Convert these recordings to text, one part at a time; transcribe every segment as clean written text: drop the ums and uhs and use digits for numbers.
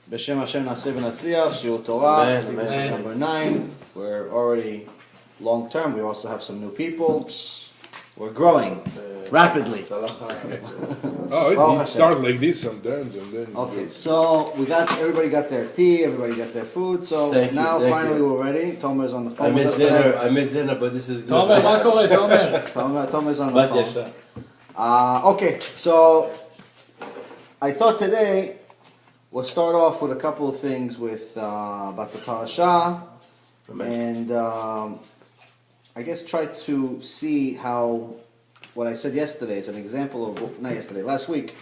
B'Shem Hashem Naseh v'Natzliach, Shiur Torah. I think this is number 9. We're already long term. We also have some new people. We're growing rapidly. It starts like this sometimes, and then. Okay, so everybody got their tea, everybody got their food. So now finally we're ready. Tomer's on the phone. I missed dinner, but this is good. Tomer's on the phone. Okay, so I thought today we'll start off with a couple of things with about the Parashat, and I guess try to see how what I said yesterday is an example of, not yesterday, last week,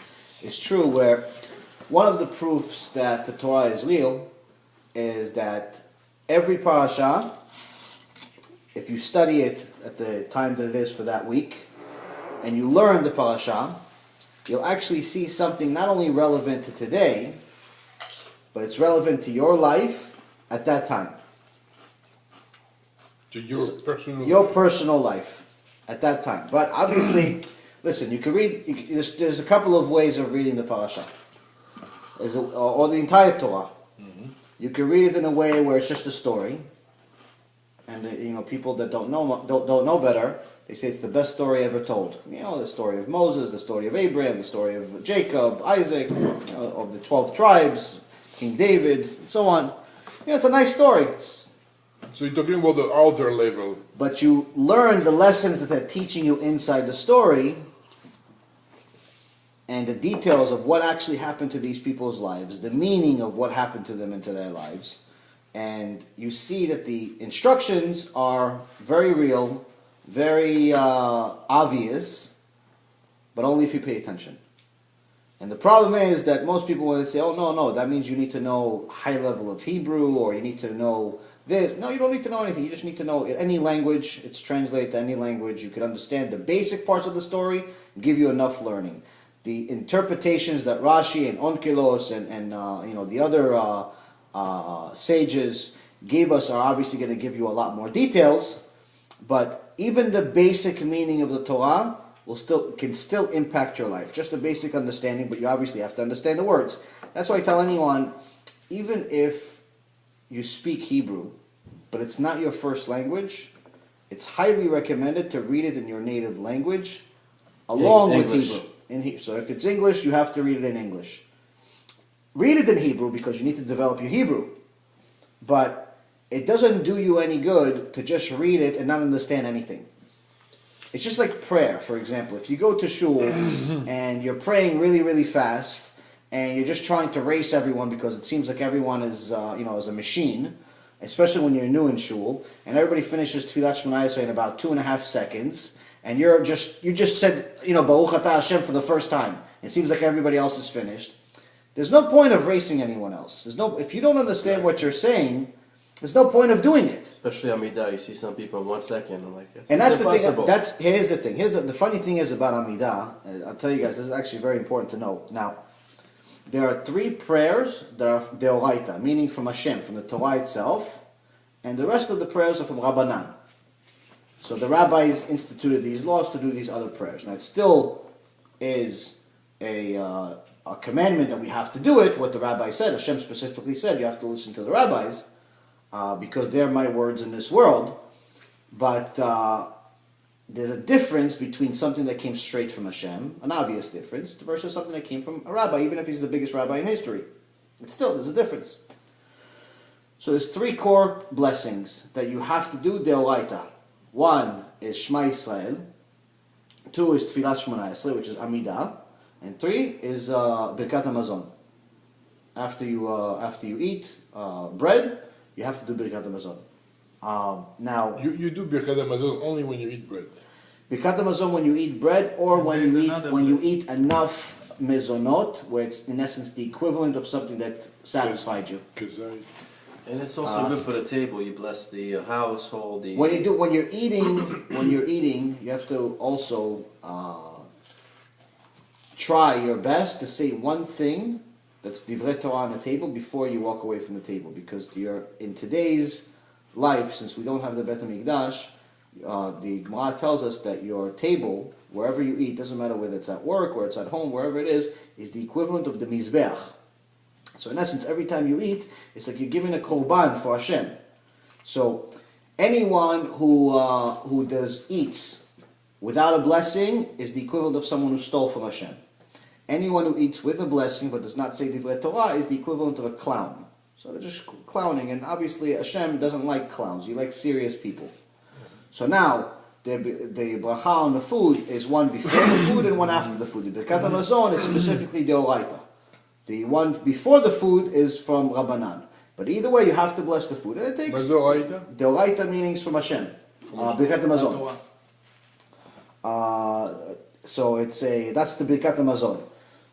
is true, where one of the proofs that the Torah is real is that every Parashat, if you study it at the time that it is for that week, and you learn the Parashat, you'll actually see something not only relevant to today, but it's relevant to your life at that time. To your personal life at that time. But obviously, listen, you can read, there's a couple of ways of reading the Parashat. Or the entire Torah. Mm-hmm. You can read it in a way where it's just a story. And people that don't know better, they say it's the best story ever told. The story of Moses, the story of Abraham, the story of Jacob, Isaac, of the 12 tribes, King David, and so on. It's a nice story. So you're talking about the outer level. But you learn the lessons that they're teaching you inside the story and the details of what actually happened to these people's lives, the meaning of what happened to them into their lives. And you see that the instructions are very real, very obvious, but only if you pay attention. And the problem is that most people, when they say, oh, no, that means you need to know high level of Hebrew, or you need to know this. No, you don't need to know anything. You just need to know any language. It's translated to any language. You can understand the basic parts of the story and give you enough learning. The interpretations that Rashi and Onkelos and the other sages gave us are obviously going to give you a lot more details. But even the basic meaning of the Torah can still impact your life. Just a basic understanding, but you obviously have to understand the words. That's why I tell anyone, even if you speak Hebrew, but it's not your first language, it's highly recommended to read it in your native language along with Hebrew. So if it's English, you have to read it in English. Read it in Hebrew because you need to develop your Hebrew. But it doesn't do you any good to just read it and not understand anything. It's just like prayer, for example. If you go to shul and you're praying really, really fast, and you're just trying to race everyone because it seems like everyone is a machine, especially when you're new in shul, and everybody finishes Tfilat Shmoneh Esrei in about 2.5 seconds, and you just said, Baruch Atah Hashem for the first time. It seems like everybody else is finished. There's no point of racing anyone else. If you don't understand what you're saying, there's no point of doing it. Especially Amidah, you see some people in 1 second. I'm like, that's impossible. The thing. Here's the thing. The funny thing is about Amidah. I'll tell you guys, this is actually very important to know. Now, there are 3 prayers that are deoraita, meaning from Hashem, from the Torah itself, and the rest of the prayers are from Rabbanan. So the rabbis instituted these laws to do these other prayers. Now, it still is a commandment that we have to do it, what the rabbi said. Hashem specifically said you have to listen to the rabbis, because they're my words in this world. But there's a difference between something that came straight from Hashem, an obvious difference, versus something that came from a rabbi, even if he's the biggest rabbi in history. But still, there's a difference. So there's 3 core blessings that you have to do deoraita. 1 is Shema Yisrael. 2 is Tfilat Shmoneh Esrei, which is Amidah. And 3 is Birkat HaMazon. After you eat bread, you have to do Birkat HaMazon. Now you do Birkat HaMazon only when you eat bread. Birkat HaMazon when you eat bread, or when you eat enough mezonot, where it's in essence the equivalent of something that satisfied you. And it's also good for the table. You bless the household. When you're eating, you have to also try your best to say one thing that's divrei Torah on the table before you walk away from the table, because in today's life, since we don't have the Bet HaMikdash, the Gemara tells us that your table, wherever you eat, doesn't matter whether it's at work or it's at home, wherever it is the equivalent of the Mizbeach. So in essence, every time you eat, it's like you're giving a korban for Hashem. So anyone who eats without a blessing is the equivalent of someone who stole from Hashem. Anyone who eats with a blessing but does not say Divrei Torah is the equivalent of a clown. So they're just clowning, and obviously Hashem doesn't like clowns. He likes serious people. So now, the bracha on the food is one before the food and one after the food. The Birkat HaMazon is specifically Deoraita. The one before the food is from Rabbanan. But either way, you have to bless the food. And it takes... Deoraita meanings from Hashem. Birkat HaMazon. So that's the Birkat HaMazon.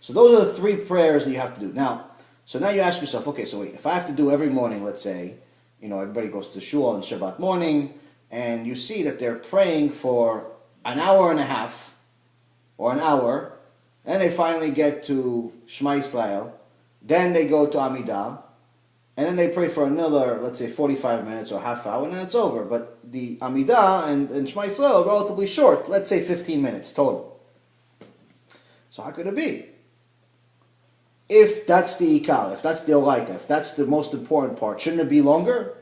So those are the three prayers that you have to do. Now you ask yourself, okay, so wait, if I have to do every morning, let's say, everybody goes to shul on Shabbat morning, and you see that they're praying for an hour and a half, or an hour, and they finally get to Shema Yisrael, then they go to Amidah, and then they pray for another, let's say, 45 minutes or half hour, and then it's over. But the Amidah and Shema Yisrael are relatively short, let's say 15 minutes total. So how could it be? If that's the Ikar, if that's the Oraita, if that's the most important part, shouldn't it be longer?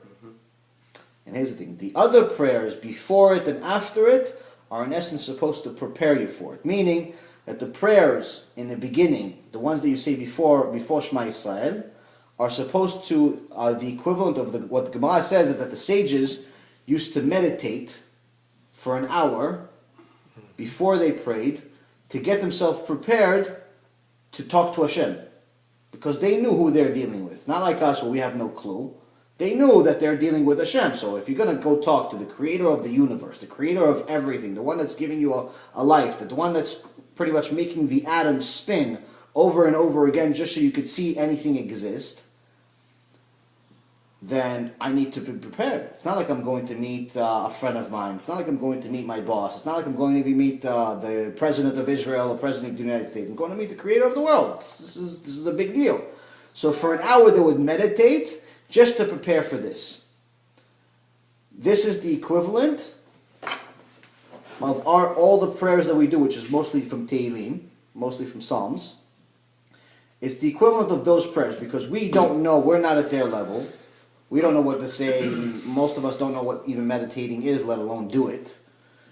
And here's the thing, the other prayers before it and after it are in essence supposed to prepare you for it. Meaning that the prayers in the beginning, the ones that you say before Shema Yisrael, are supposed to, the equivalent of what the Gemara says is that the sages used to meditate for an hour before they prayed to get themselves prepared to talk to Hashem. Because they knew who they're dealing with. Not like us where we have no clue. They knew that they're dealing with Hashem. So if you're going to go talk to the creator of the universe, the creator of everything, the one that's giving you a life, the one that's pretty much making the atoms spin over and over again just so you could see anything exist, then I need to be prepared. It's not like I'm going to meet a friend of mine. It's not like I'm going to meet my boss. It's not like I'm going to meet the president of Israel or president of the United States. I'm going to meet the creator of the world. This is a big deal. So for an hour they would meditate just to prepare for this. This is the equivalent of all the prayers that we do, which is mostly from Tehillim, mostly from Psalms. It's the equivalent of those prayers because we don't know, we're not at their level. We don't know what to say. Most of us don't know what even meditating is, let alone do it.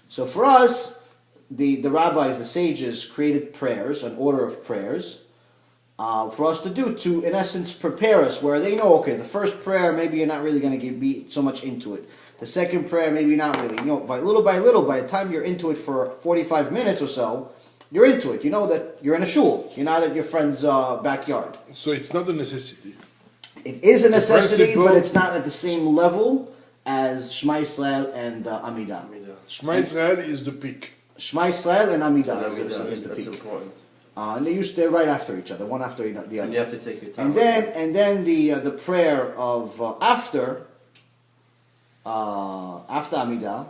So for us, the rabbis, the sages, created prayers, an order of prayers, for us to do to, in essence, prepare us, where they know, okay, the first prayer, maybe you're not really going to be so much into it. The second prayer, maybe not really. By little, by the time you're into it for 45 minutes or so, you're into it. You know that you're in a shul. You're not at your friend's backyard. So it's not a necessity. It is a necessity, but it's not at the same level as Shema Yisrael and Amidah. Shema Yisrael is the peak. Shema Yisrael and Amidah is the That's peak. important. And they're right after each other, one after the other. And you have to take your time. And then the prayer of after Amidah,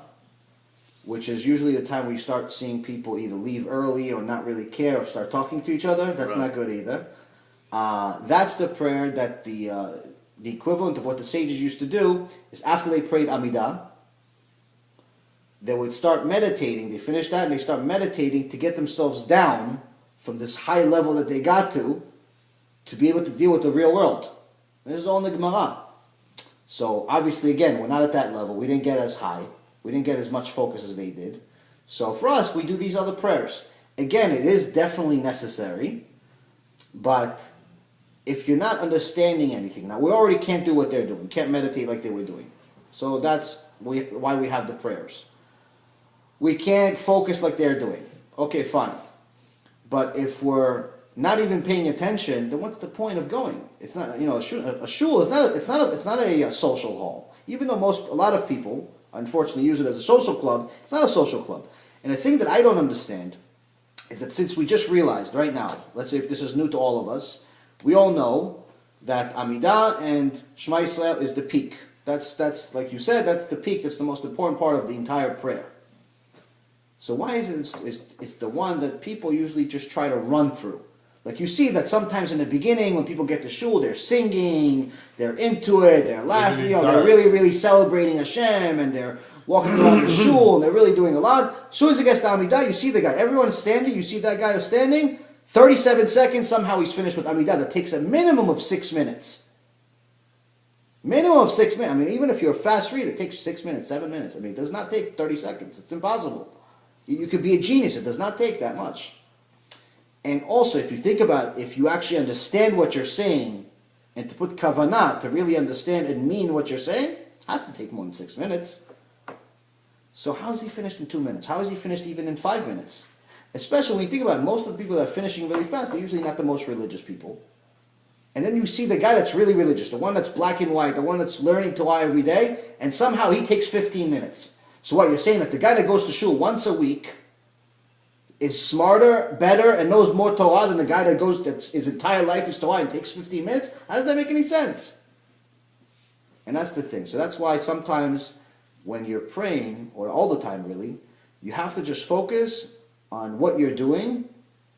which is usually the time we start seeing people either leave early or not really care or start talking to each other. That's not good either. That's the prayer that the equivalent of what the sages used to do is after they prayed Amidah, they would start meditating. They finish that and they start meditating to get themselves down from this high level that they got to be able to deal with the real world. This is all in the Gemara. So obviously, again, we're not at that level. We didn't get as high. We didn't get as much focus as they did. So for us, we do these other prayers. Again, it is definitely necessary, but if you're not understanding anything, now we already can't do what they're doing. We can't meditate like they were doing. So that's why we have the prayers. We can't focus like they're doing. Okay, fine. But if we're not even paying attention, then what's the point of going? It's not, a shul is not a social hall. Even though a lot of people, unfortunately, use it as a social club, it's not a social club. And the thing that I don't understand is that since we just realized right now, let's say if this is new to all of us, we all know that Amidah and Shema Yisrael is the peak. That's like you said, that's the peak. That's the most important part of the entire prayer. So why is it it's the one that people usually just try to run through? Like you see that sometimes in the beginning when people get to shul, they're singing, they're into it, they're laughing, they're really, really celebrating Hashem, and they're walking around the shul, and they're really doing a lot. As soon as it gets to Amidah, you see the guy. Everyone's standing, you see that guy who's standing, 37 seconds, somehow he's finished with Amidah. That takes a minimum of 6 minutes. Minimum of 6 minutes. I mean, even if you're a fast reader, it takes 6 minutes, 7 minutes. I mean, it does not take 30 seconds. It's impossible. You could be a genius. It does not take that much. And also, if you think about it, if you actually understand what you're saying, and to put kavanah, to really understand and mean what you're saying, has to take more than 6 minutes. So how is he finished in 2 minutes? How is he finished even in 5 minutes? Especially when you think about it, most of the people that are finishing really fast, they're usually not the most religious people. And then you see the guy that's really religious, the one that's black and white, the one that's learning Torah every day, and somehow he takes 15 minutes. So what you're saying, that the guy that goes to shul once a week is smarter, better, and knows more Torah than the guy that goes, that's his entire life is Torah and takes 15 minutes? How does that make any sense? And that's the thing. So that's why sometimes when you're praying, or all the time really, you have to just focus on what you're doing,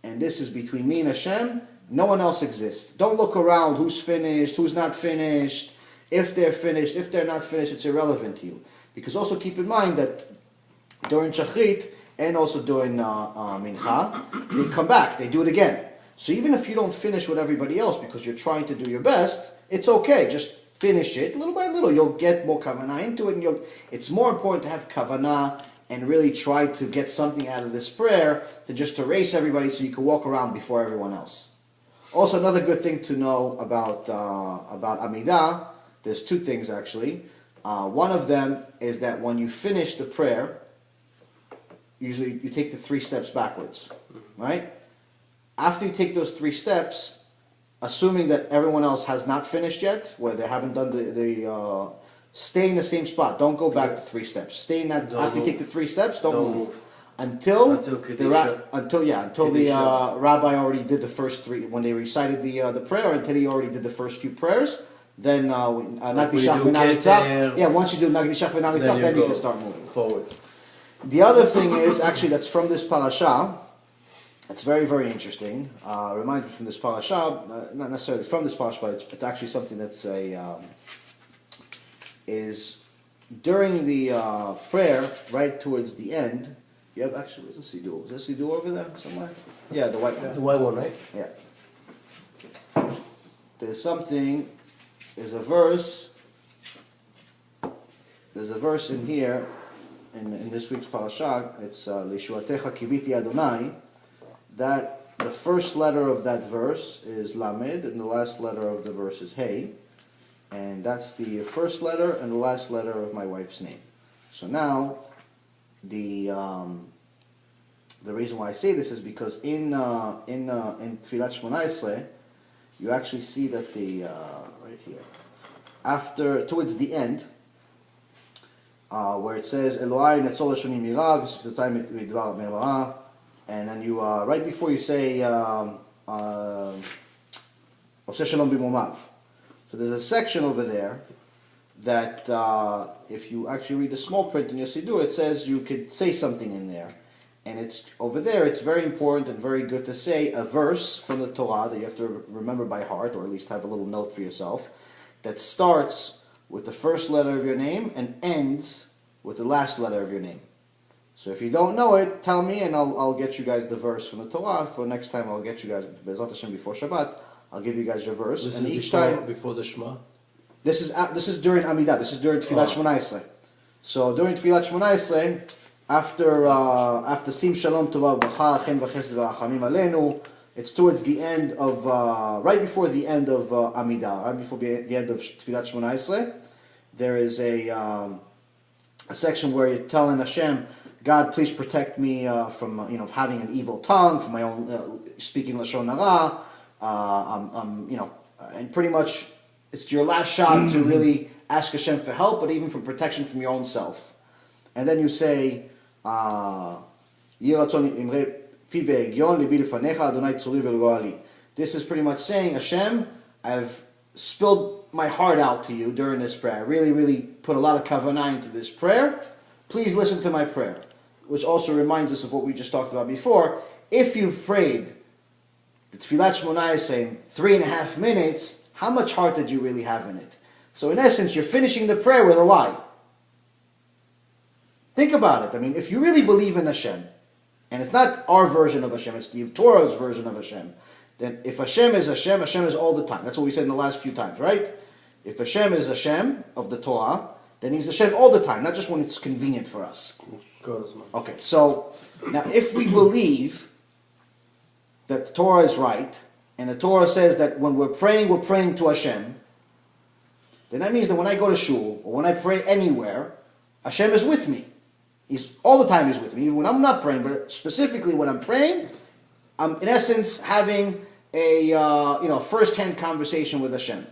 and this is between me and Hashem. No one else exists. Don't look around who's finished, who's not finished, if they're finished, if they're not finished, it's irrelevant to you. Because also keep in mind that during Shachrit and also during Mincha, they come back, they do it again. So even if you don't finish with everybody else because you're trying to do your best, it's okay. Just finish it little by little. You'll get more kavanah into it, and it's more important to have kavanah and really try to get something out of this prayer than just to race everybody so you can walk around before everyone else. Also, another good thing to know about Amidah, there's two things actually. One of them is that when you finish the prayer, usually you take the 3 steps backwards, right? After you take those 3 steps, assuming that everyone else has not finished yet, where they haven't done stay in the same spot. Don't go back to 3 steps. Stay in that. After you take the 3 steps, don't move. Until the rabbi already did the first 3, when they recited the prayer, until he already did the first few prayers. Then once you do Nagdishach v'Nalitzach, then you can start moving forward. The other thing is actually that's from this parasha. It's very, very interesting. Reminds me from this parasha, not necessarily from this parasha, but it's actually something that's is during the prayer, right towards the end. You have actually, where's the siddur? Is there a siddur over there somewhere? Yeah, the white one. The white one, right? Yeah. There's a verse in here, in this week's parasha. It's Lishuatecha kiviti Adonai. That the first letter of that verse is Lamed, and the last letter of the verse is Hey. And that's the first letter and the last letter of my wife's name. So now, the reason why I say this is because in Tfilat Shmona Esrei, you actually see that right here, towards the end, where it says Eloi Netzol Hashonim Mirav V'Siftotai Midvar Merah, and then you right before you say Oseh Shalom B'Momav. So there's a section over there that if you actually read the small print in your siddur, it says you could say something in there. And it's over there, it's very important and very good to say a verse from the Torah that you have to remember by heart, or at least have a little note for yourself, that starts with the first letter of your name and ends with the last letter of your name. So if you don't know it, tell me and I'll get you guys the verse from the Torah. For next time I'll get you guys, Be'ezrat Hashem, before Shabbat, I'll give you guys your verse. This and is each time before the Shema? This is during Amidah. This is during Tfilat Shmona Esrei. So during Tfilat Shmona Esrei, after Sim Shalom Tova B'cha Chen V'Chesed V'Rachamim Aleinu, it's towards the end of right before the end of Amidah, right before the end of Tfilat Shmona Esrei. There is a section where you're telling Hashem, God, please protect me from having an evil tongue, from my own speaking lashon hara. And pretty much it's your last shot to really ask Hashem for help, but even for protection from your own self. And then you say, this is pretty much saying, Hashem, I've spilled my heart out to you during this prayer. I really, really put a lot of kavanah into this prayer. Please listen to my prayer. Which also reminds us of what we just talked about before. If you prayed the Tfilat Shmona Esrei in 3.5 minutes, how much heart did you really have in it? So in essence, you're finishing the prayer with a lie. Think about it. I mean, if you really believe in Hashem, and it's not our version of Hashem, it's the Torah's version of Hashem, then if Hashem is Hashem, Hashem is all the time. That's what we said in the last few times, right? If Hashem is Hashem of the Torah, then He's Hashem all the time, not just when it's convenient for us. Okay, so now if we believe that the Torah is right, and the Torah says that when we're praying to Hashem, then that means that when I go to shul, or when I pray anywhere, Hashem is with me. He's all the time He's with me, even when I'm not praying, but specifically when I'm praying, I'm in essence having a first-hand conversation with Hashem.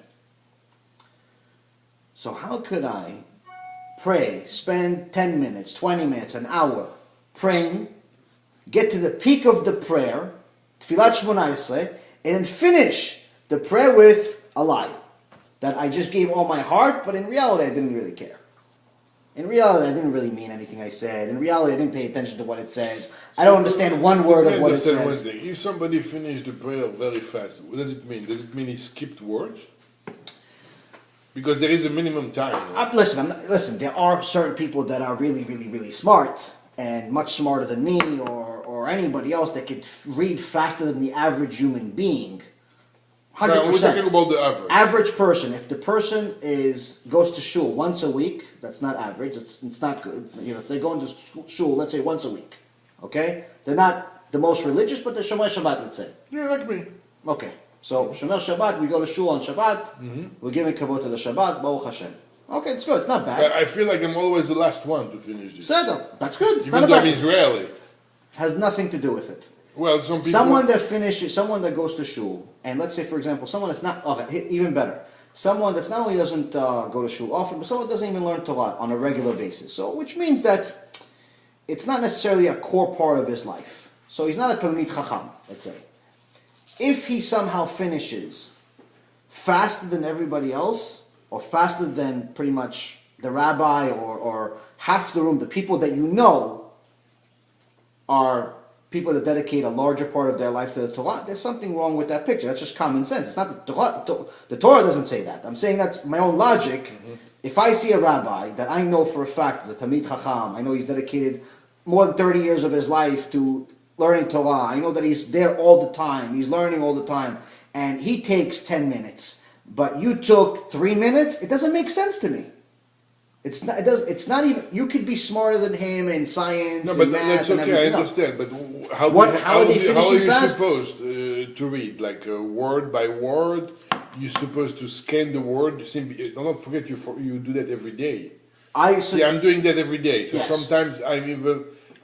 So how could I pray, spend 10 minutes, 20 minutes, an hour praying, get to the peak of the prayer, Tfilat Shmona Esrei, and then finish the prayer with a lie? That I just gave all my heart, but in reality I didn't really care. In reality, I didn't really mean anything I said. In reality, I didn't pay attention to what it says. I don't understand one word of what it says. If somebody finished the prayer very fast, what does it mean? Does it mean he skipped words? Because there is a minimum time. Right? Listen, there are certain people that are really, really, really smart, and much smarter than me or anybody else that could read faster than the average human being. 100%. We're talking about the average. Average person. If the person goes to shul once a week, that's not average. It's not good. If they go into shul, let's say once a week, okay, they're not the most religious, but they're Shomer Shabbat, let's say. Yeah, like me. Okay, so Shomer Shabbat, we go to shul on Shabbat. We're giving kavod to the Shabbat. Baruch Hashem. Okay, it's good. It's not bad. I feel like I'm always the last one to finish this. That's good. It's Even not though bad. I'm Israeli. Has nothing to do with it. Well, some people. Someone that goes to shul, and let's say, for example, someone that's not, even better, someone that's not only doesn't go to shul often, but someone doesn't even learn Torah on a regular basis. So, which means that it's not necessarily a core part of his life. So he's not a Talmid Chacham, let's say. If he somehow finishes faster than everybody else, or faster than pretty much the rabbi or half the room, the people that you know are people that dedicate a larger part of their life to the Torah, there's something wrong with that picture. That's just common sense. It's not the Torah. The Torah doesn't say that. I'm saying that's my own logic. Mm-hmm. If I see a rabbi that I know for a fact is a Talmid Chacham, I know he's dedicated more than 30 years of his life to learning Torah, I know that he's there all the time, he's learning all the time, and he takes 10 minutes, but you took 3 minutes, it doesn't make sense to me. It's not even. You could be smarter than him in science. No, but and math that's okay. and I understand. But how are they finishing are you fast? supposed to read, like word by word? You're supposed to scan the word. Don't forget you do that every day. I'm doing that every day. So yes. Sometimes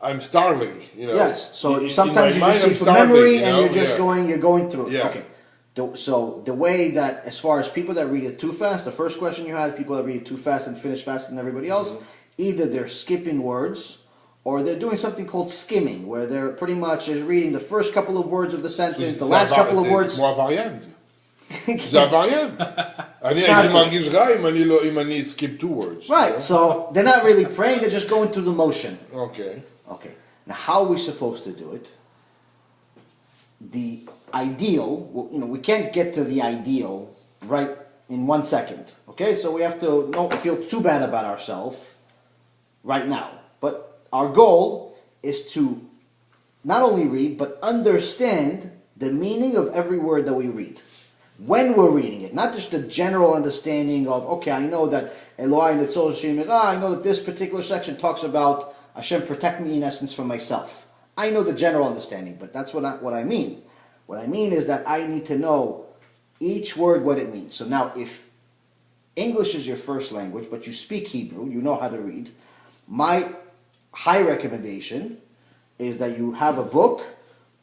I'm starving. Yes. So sometimes you just see from memory, and you're just going through it. Yeah. Okay. So the way that, as far as people that read it too fast, the first question you had, people that read it too fast and finish faster than everybody else, either they're skipping words, or they're doing something called skimming, where they're pretty much reading the first couple of words of the sentence, the last couple of words. זה עבריין. זה עבריין. אני הייתי מרגיש רע אם אני skip 2 words. Right, so they're not really praying, they're just going through the motion. Okay. Now how are we supposed to do it? The ideal, we can't get to the ideal right in 1 second. Okay, so we have to not feel too bad about ourselves right now. But our goal is to not only read, but understand the meaning of every word that we read. When we're reading it, not just the general understanding of, okay, I know that Eloi and Tzol Shemira, I know that this particular section talks about Hashem protect me in essence from myself. I know the general understanding, but that's what I mean. What I mean is that I need to know each word what it means. So now if English is your first language, but you speak Hebrew, you know how to read, my high recommendation is that you have a book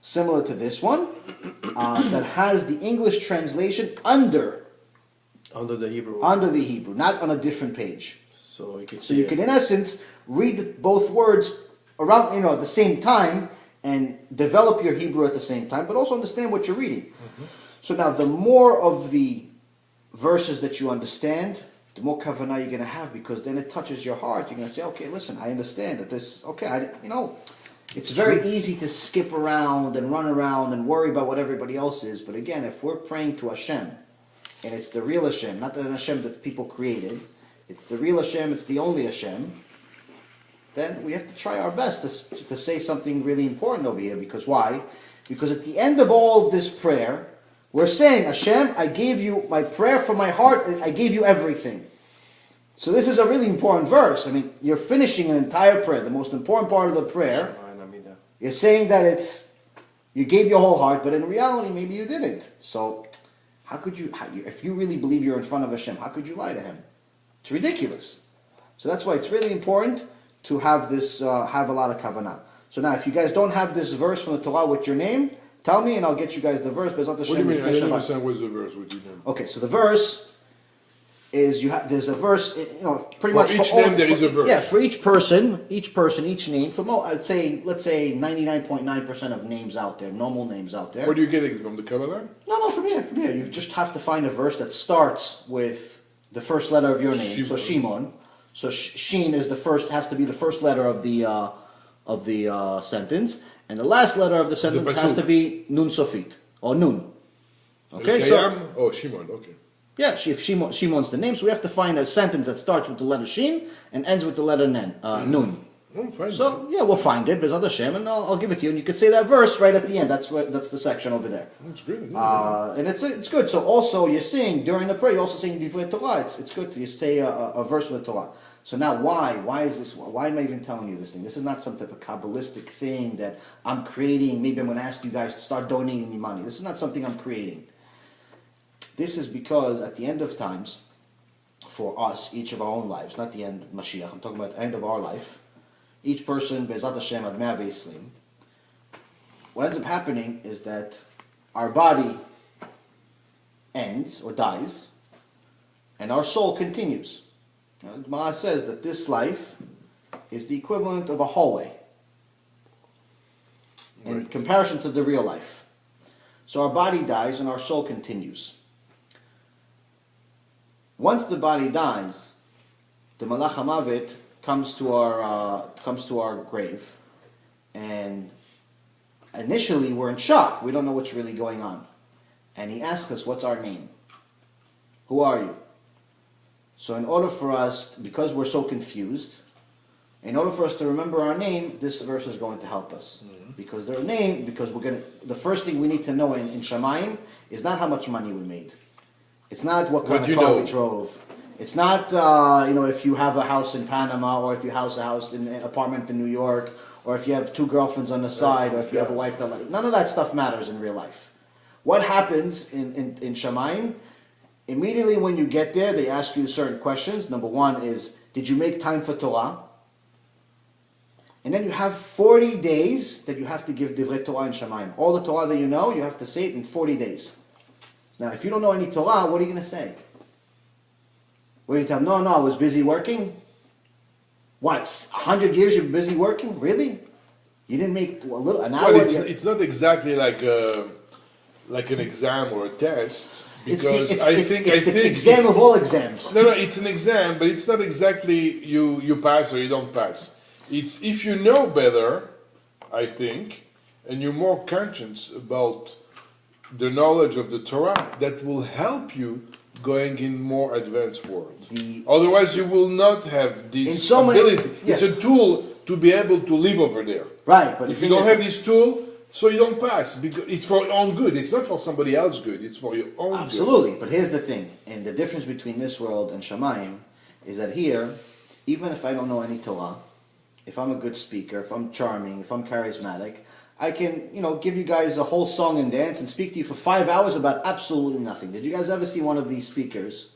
similar to this one that has the English translation under the Hebrew. Under the Hebrew, not on a different page. So you can in essence read both words around at the same time and develop your Hebrew at the same time, but also understand what you're reading. Mm-hmm. So now the more of the verses that you understand, the more kavanah you're going to have, because then it touches your heart. You're going to say, okay, listen, I understand that this, it's very easy to skip around and run around and worry about what everybody else is. But again, if we're praying to Hashem, and it's the real Hashem, not the Hashem that people created, it's the real Hashem, it's the only Hashem, then we have to try our best to say something really important over here. Because why? Because at the end of all of this prayer, we're saying, Hashem, I gave you my prayer from my heart, I gave you everything. So this is a really important verse. I mean, you're finishing an entire prayer, the most important part of the prayer. You're saying that you gave your whole heart, but in reality, maybe you didn't. So how could you, if you really believe you're in front of Hashem, how could you lie to Him? It's ridiculous. So that's why it's really important to have this, have a lot of kavanah. So now, if you guys don't have this verse from the Torah with your name, tell me and I'll get you guys the verse. What do you mean? I don't understand what's the verse with your name. Okay, so the verse is there's a verse, pretty much for each name there is a verse. Yeah, for each person, each name. Let's say 99.9% of names out there, normal names out there. Where do you get it from? The Kabbalah? No, from here. You just have to find a verse that starts with the first letter of your name. So Shimon. So Shin is has to be the first letter of the sentence, and the last letter of the sentence has to be Nun Sofit or Nun. Okay, so Shimon. Okay. Yeah, if Shimon's the name, so we have to find a sentence that starts with the letter Shin and ends with the letter Nun. So yeah, we'll find it, Bezat Hashem, and I'll give it to you, and you could say that verse right at the end. That's the section over there. That's good. And it's good. So also you're saying during the prayer, you're also saying Divrei Torah. It's good to say a verse with the Torah. So now why is this? Why am I even telling you this thing? This is not some type of Kabbalistic thing that I'm creating. Maybe I'm going to ask you guys to start donating me money. This is not something I'm creating. This is because at the end of times, for us, each of our own lives, not the end of Mashiach, I'm talking about the end of our life, each person, Bezat Hashem, Ad Mea V'Yislim, what ends up happening is that our body ends or dies, and our soul continues. The Gemara says that this life is the equivalent of a hallway in comparison to the real life. So our body dies and our soul continues. Once the body dies, the Malach HaMavet comes to our grave, and initially we're in shock. We don't know what's really going on, and he asks us, "What's our name? Who are you?" So in order for us, because we're so confused, in order for us to remember our name, this verse is going to help us. Because the first thing we need to know in Shamayim is not how much money we made. It's not what kind of car we drove. It's not, if you have a house in Panama, or if you have a house in an apartment in New York, or if you have 2 girlfriends on the side, or if you have a wife that none of that stuff matters in real life. What happens in Shamayim? Immediately when you get there, they ask you certain questions. Number 1 is, did you make time for Torah? And then you have 40 days that you have to give Divrei Torah in Shamayim. All the Torah that you know, you have to say it in 40 days. Now, if you don't know any Torah, what are you going to say? Well, you tell them, no, I was busy working. What, 100 years you've been busy working? Really? You didn't make an hour? Well, it's not exactly like an exam or a test. Because I think the exam of all exams. No, it's an exam, but it's not exactly you pass or you don't pass. It's if you know better, I think, and you're more conscious about the knowledge of the Torah, that will help you going in more advanced world. Otherwise, you will not have this ability. It's a tool to be able to live over there. Right, but if you don't have this tool, so you don't pass, because it's for your own good. It's not for somebody else's good. It's for your own good. Absolutely. But here's the thing. And the difference between this world and Shamayim is that here, even if I don't know any Torah, if I'm a good speaker, if I'm charming, if I'm charismatic, I can, give you guys a whole song and dance and speak to you for 5 hours about absolutely nothing. Did you guys ever see one of these speakers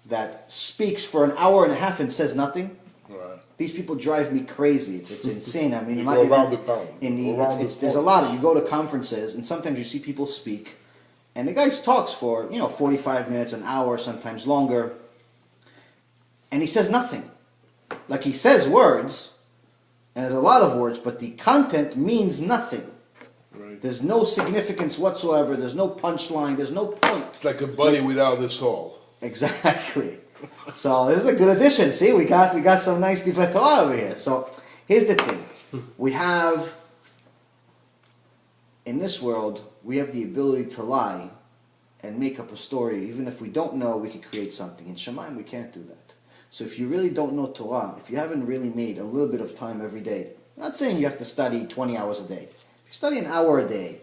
that speaks for an hour and a half and says nothing? Right. These people drive me crazy. It's insane. I mean, go around the pound. There's a lot of, you go to conferences and sometimes you see people speak, and the guy talks for 45 minutes, an hour, sometimes longer, and he says nothing. Like, he says words, and there's a lot of words, but the content means nothing. Right. There's no significance whatsoever. There's no punchline. There's no point. It's like a body without a soul. Exactly. So this is a good addition. See, we got some nice Divrei Torah over here. So here's the thing: we have in this world, we have the ability to lie and make up a story. Even if we don't know, we can create something. In Shamayim, we can't do that. So if you really don't know Torah, if you haven't really made a little bit of time every day, I'm not saying you have to study 20 hours a day. If you study an hour a day,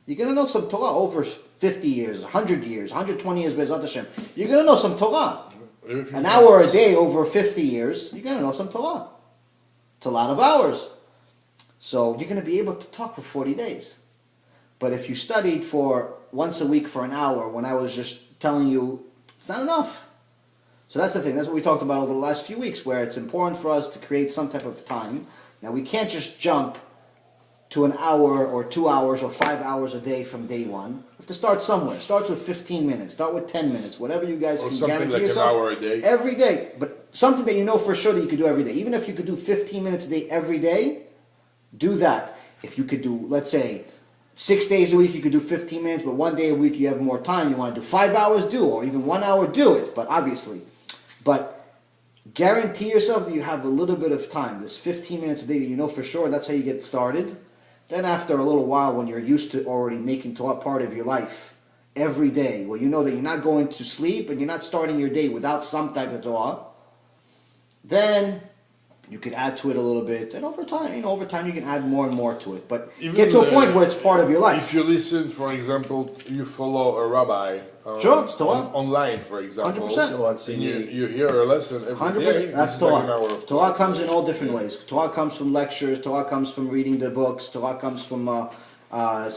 you're going to know some Torah over 50 years, 100 years, 120 years, Be'ezrat Hashem. You're going to know some Torah. An hour a day over 50 years, you're going to know some Torah. It's a lot of hours. So you're going to be able to talk for 40 days. But if you studied for once a week for an hour, when I was just telling you, it's not enough. So that's the thing. That's what we talked about over the last few weeks, where it's important for us to create some type of time. Now, we can't just jump to an hour or 2 hours or 5 hours a day from day one. You have to start somewhere. Start with 15 minutes. Start with 10 minutes. Whatever you guys can guarantee like yourself. An hour a day. Every day. But something that you know for sure that you could do every day. Even if you could do 15 minutes a day every day, do that. If you could do, let's say, 6 days a week, you could do 15 minutes, but 1 day a week you have more time. You want to do 5 hours, do, or even 1 hour, do it. But obviously. But guarantee yourself that you have a little bit of time. This 15 minutes a day that you know for sure, that's how you get started. Then after a little while, when you're used to already making Torah part of your life every day, where you know that you're not going to sleep and you're not starting your day without some type of Torah, then you can add to it a little bit. And over time you can add more and more to it. But Even get to a point where it's part of your life. If you listen, for example, you follow a rabbi Sure, it's Torah. online, for example. 100%. So on And CD. you hear a lesson every 100%. day. That's it's like an hour Torah. of Torah comes in all different ways. Torah comes from lectures. Torah comes from reading the books. Torah comes from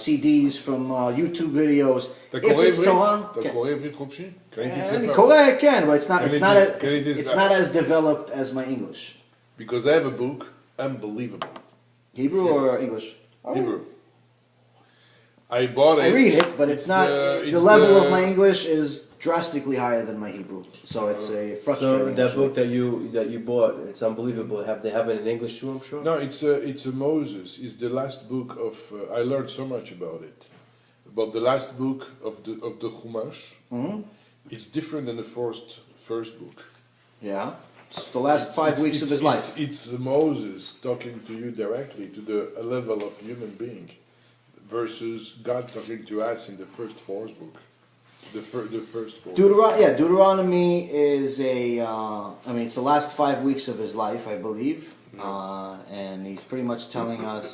CDs, from YouTube videos. אתה If קורא it's עברית? Torah, אתה קורא עברית חופשי? קראתי אני ספר. קורא, כן, but Can it's not as developed as my English. Because I have a book, unbelievable. Hebrew or English? Hebrew. I bought it. I read it, but it's not. The level of my English is drastically higher than my Hebrew, so it's a So frustrating. that actually. book that you bought, it's unbelievable. They have it in English too, I'm sure. No, it's a Moses. It's the last book of. I learned so much about it, about the last book of the Chumash. Mhm. It's different than the first book. Yeah, it's the last 5 weeks of his life. It's Moses talking to you directly to the level of human being, versus God talking to us in the first book. The first four. Deuteronomy is it's the last 5 weeks of his life, I believe, and he's pretty much telling us,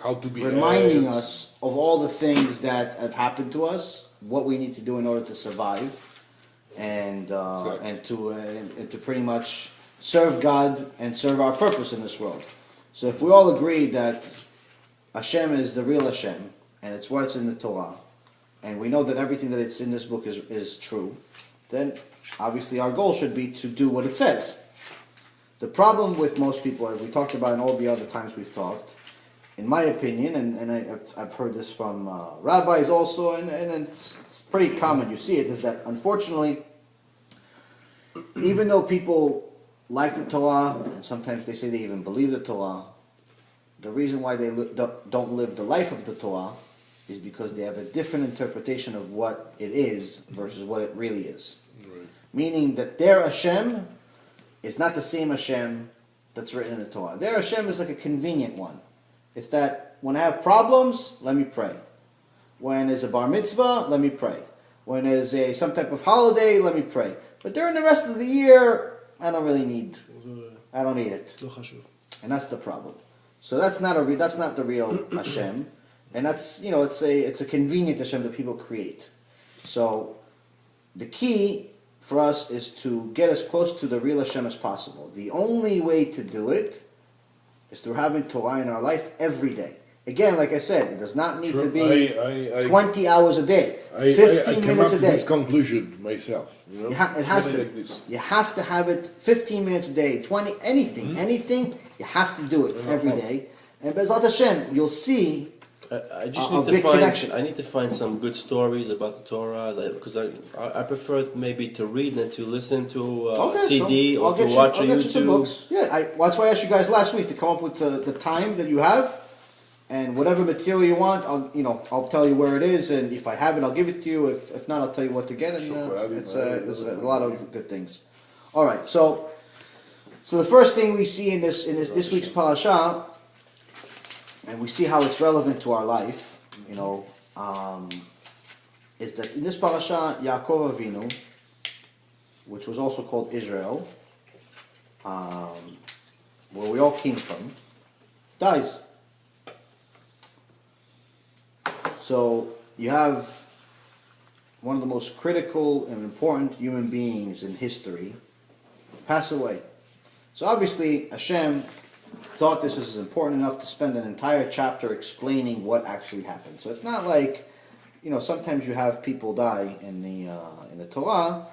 How to be reminding us of all the things that have happened to us, what we need to do in order to survive, and to pretty much serve God and serve our purpose in this world. So if we all agree that Hashem is the real Hashem, and it's what's in the Torah, and we know that everything that it's in this book is true, then obviously our goal should be to do what it says. The problem with most people, as we talked about in all the other times we've talked, in my opinion, and I've heard this from rabbis also, and it's pretty common, you see it, is that unfortunately, even though people like the Torah, and sometimes they say they even believe the Torah, the reason why they don't live the life of the Torah is because they have a different interpretation of what it is versus what it really is. Right. Meaning that their Hashem is not the same Hashem that's written in the Torah. Their Hashem is like a convenient one. It's that when I have problems, let me pray. When there's a bar mitzvah, let me pray. When there's some type of holiday, let me pray. But during the rest of the year, I don't need it. And that's the problem. So that's not the real Hashem. And that's, it's a convenient Hashem that people create. So the key for us is to get as close to the real Hashem as possible. The only way to do it is through having Torah in our life every day. Again, like I said, it does not need to be 20 hours a day, 15 minutes a day. This conclusion myself. It has to. Like this. You have to have it 15 minutes a day, 20, anything. You have to do it every day. And Be'ezrat Hashem, you'll see I just a need to big find. connection. I need to find some good stories about the Torah, because I prefer maybe to read than to listen to CD or to watch I'll a get you some YouTube. books. Yeah, that's why I asked you guys last week to come up with the time that you have, and whatever material you want. I'll tell you where it is, and if I have it, I'll give it to you. If not, I'll tell you what to get. And there's a lot of good things. All right, so the first thing we see in this week's parasha, and we see how it's relevant to our life, is that in this parasha, Yaakov Avinu which was also called Israel, where we all came from, dies. So you have one of the most critical and important human beings in history pass away. So obviously Hashem thought this is important enough to spend an entire chapter explaining what actually happened. So it's not like, sometimes you have people die in the Torah,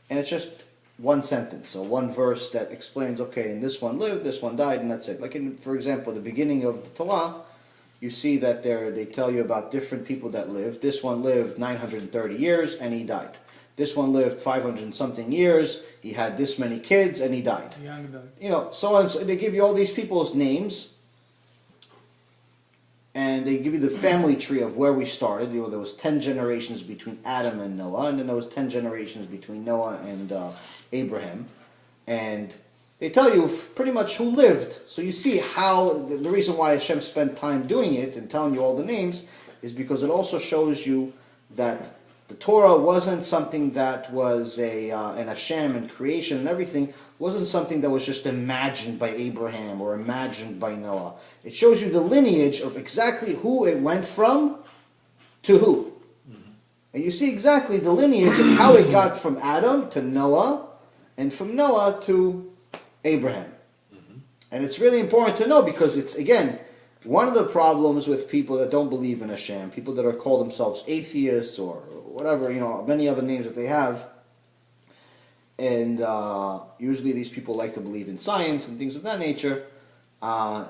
and it's just one sentence, so one verse that explains, okay, and this one lived, this one died, and that's it. Like for example, the beginning of the Torah, you see that they tell you about different people that lived. This one lived 930 years and he died. This one lived 500 and something years. He had this many kids and he died. Young died. So on. So they give you all these people's names, and they give you the family tree of where we started. There was 10 generations between Adam and Noah, and then there was 10 generations between Noah and Abraham, and they tell you pretty much who lived. So you see how the reason why Hashem spent time doing it and telling you all the names is because it also shows you that the Torah wasn't something that was an Hashem and creation and everything, wasn't something that was just imagined by Abraham or imagined by Noah. It shows you the lineage of exactly who it went from to who. Mm-hmm. And you see exactly the lineage of how it got from Adam to Noah, and from Noah to Abraham. Mm-hmm. And it's really important to know because it's, again, one of the problems with people that don't believe in Hashem, people that are called themselves atheists or whatever, many other names that they have, and usually these people like to believe in science and things of that nature,